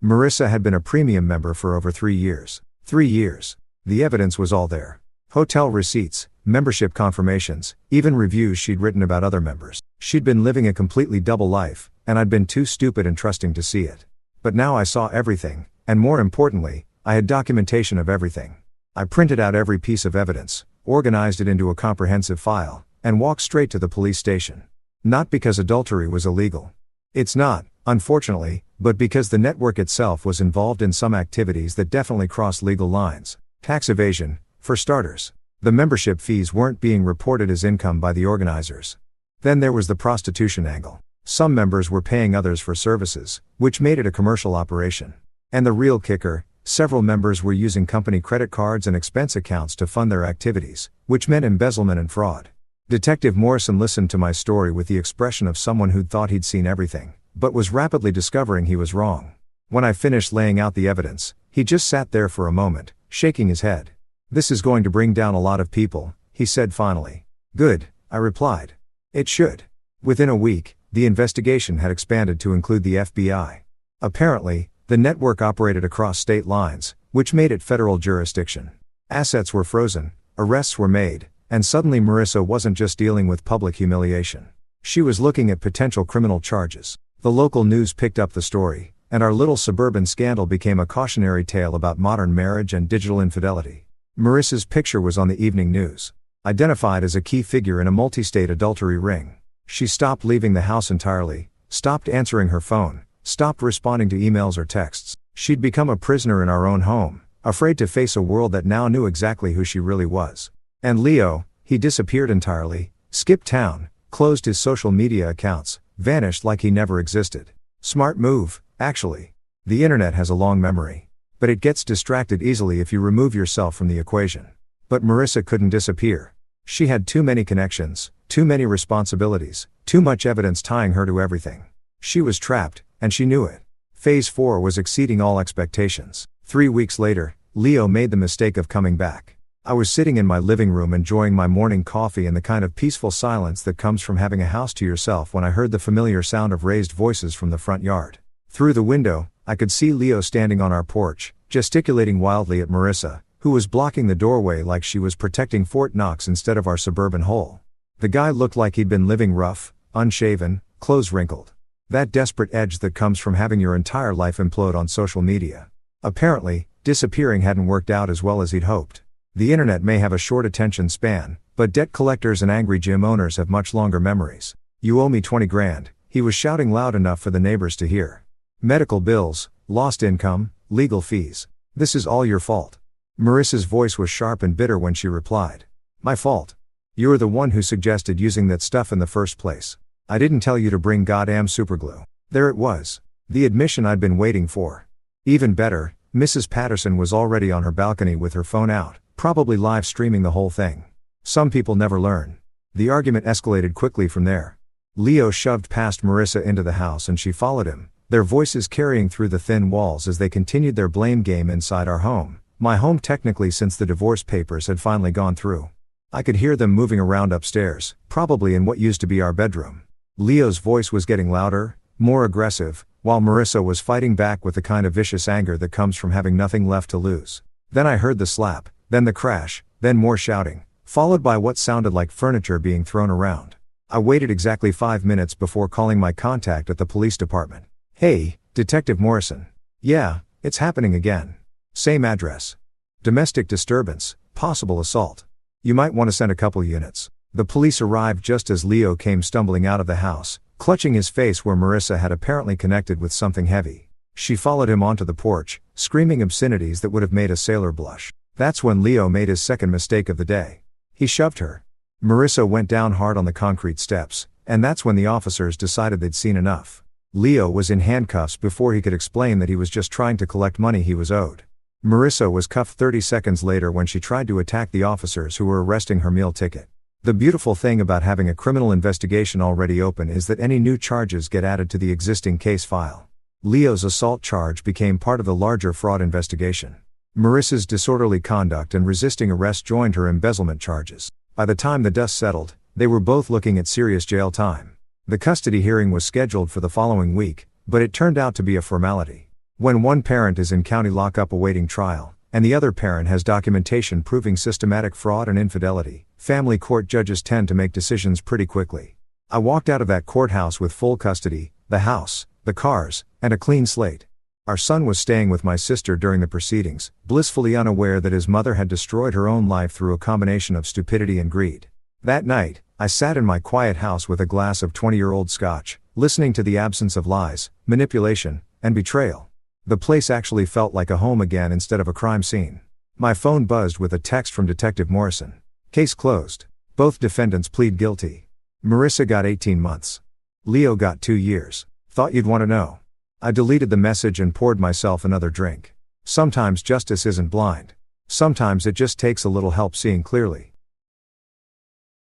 S1: Marissa had been a premium member for over 3 years. 3 years. The evidence was all there. Hotel receipts, membership confirmations, even reviews she'd written about other members. She'd been living a completely double life, and I'd been too stupid and trusting to see it. But now I saw everything, and more importantly, I had documentation of everything. I printed out every piece of evidence, organized it into a comprehensive file, and walked straight to the police station. Not because adultery was illegal. It's not, unfortunately, but because the network itself was involved in some activities that definitely crossed legal lines. Tax evasion, for starters. The membership fees weren't being reported as income by the organizers. Then there was the prostitution angle. Some members were paying others for services, which made it a commercial operation. And the real kicker, several members were using company credit cards and expense accounts to fund their activities, which meant embezzlement and fraud. Detective Morrison listened to my story with the expression of someone who'd thought he'd seen everything, but was rapidly discovering he was wrong. When I finished laying out the evidence, he just sat there for a moment, shaking his head. "This is going to bring down a lot of people," he said finally. "Good," I replied. "It should." Within a week, the investigation had expanded to include the FBI. Apparently, the network operated across state lines, which made it federal jurisdiction. Assets were frozen, arrests were made, and suddenly Marissa wasn't just dealing with public humiliation. She was looking at potential criminal charges. The local news picked up the story, and our little suburban scandal became a cautionary tale about modern marriage and digital infidelity. Marissa's picture was on the evening news. Identified as a key figure in a multi-state adultery ring. She stopped leaving the house entirely, stopped answering her phone, stopped responding to emails or texts. She'd become a prisoner in our own home, afraid to face a world that now knew exactly who she really was. And Leo, he disappeared entirely, skipped town, closed his social media accounts, vanished like he never existed. Smart move, actually. The internet has a long memory. But it gets distracted easily if you remove yourself from the equation. But Marissa couldn't disappear. She had too many connections, too many responsibilities, too much evidence tying her to everything. She was trapped, and she knew it. Phase 4 was exceeding all expectations. 3 weeks later, Leo made the mistake of coming back. I was sitting in my living room enjoying my morning coffee and the kind of peaceful silence that comes from having a house to yourself when I heard the familiar sound of raised voices from the front yard. Through the window, I could see Leo standing on our porch, gesticulating wildly at Marissa, who was blocking the doorway like she was protecting Fort Knox instead of our suburban hole. The guy looked like he'd been living rough, unshaven, clothes wrinkled. That desperate edge that comes from having your entire life implode on social media. Apparently, disappearing hadn't worked out as well as he'd hoped. The internet may have a short attention span, but debt collectors and angry gym owners have much longer memories. "You owe me 20 grand, he was shouting loud enough for the neighbors to hear. "Medical bills, lost income, legal fees. This is all your fault." Marissa's voice was sharp and bitter when she replied. "My fault. You're the one who suggested using that stuff in the first place. I didn't tell you to bring goddamn superglue." There it was. The admission I'd been waiting for. Even better, Mrs. Patterson was already on her balcony with her phone out, probably live streaming the whole thing. Some people never learn. The argument escalated quickly from there. Leo shoved past Marissa into the house and she followed him, their voices carrying through the thin walls as they continued their blame game inside our home. My home technically, since the divorce papers had finally gone through. I could hear them moving around upstairs, probably in what used to be our bedroom. Leo's voice was getting louder, more aggressive, while Marissa was fighting back with the kind of vicious anger that comes from having nothing left to lose. Then I heard the slap, then the crash, then more shouting, followed by what sounded like furniture being thrown around. I waited exactly 5 minutes before calling my contact at the police department. "Hey, Detective Morrison. Yeah, it's happening again. Same address. Domestic disturbance, possible assault. You might want to send a couple units." The police arrived just as Leo came stumbling out of the house, clutching his face where Marissa had apparently connected with something heavy. She followed him onto the porch, screaming obscenities that would have made a sailor blush. That's when Leo made his second mistake of the day. He shoved her. Marissa went down hard on the concrete steps, and that's when the officers decided they'd seen enough. Leo was in handcuffs before he could explain that he was just trying to collect money he was owed. Marissa was cuffed 30 seconds later when she tried to attack the officers who were arresting her meal ticket. The beautiful thing about having a criminal investigation already open is that any new charges get added to the existing case file. Leo's assault charge became part of the larger fraud investigation. Marissa's disorderly conduct and resisting arrest joined her embezzlement charges. By the time the dust settled, they were both looking at serious jail time. The custody hearing was scheduled for the following week, but it turned out to be a formality. When one parent is in county lockup awaiting trial, and the other parent has documentation proving systematic fraud and infidelity, family court judges tend to make decisions pretty quickly. I walked out of that courthouse with full custody, the house, the cars, and a clean slate. Our son was staying with my sister during the proceedings, blissfully unaware that his mother had destroyed her own life through a combination of stupidity and greed. That night, I sat in my quiet house with a glass of 20-year-old scotch, listening to the absence of lies, manipulation, and betrayal. The place actually felt like a home again instead of a crime scene. My phone buzzed with a text from Detective Morrison. Case closed. Both defendants plead guilty. Marissa got 18 months. Leo got 2 years. Thought you'd want to know. I deleted the message and poured myself another drink. Sometimes justice isn't blind. Sometimes it just takes a little help seeing clearly.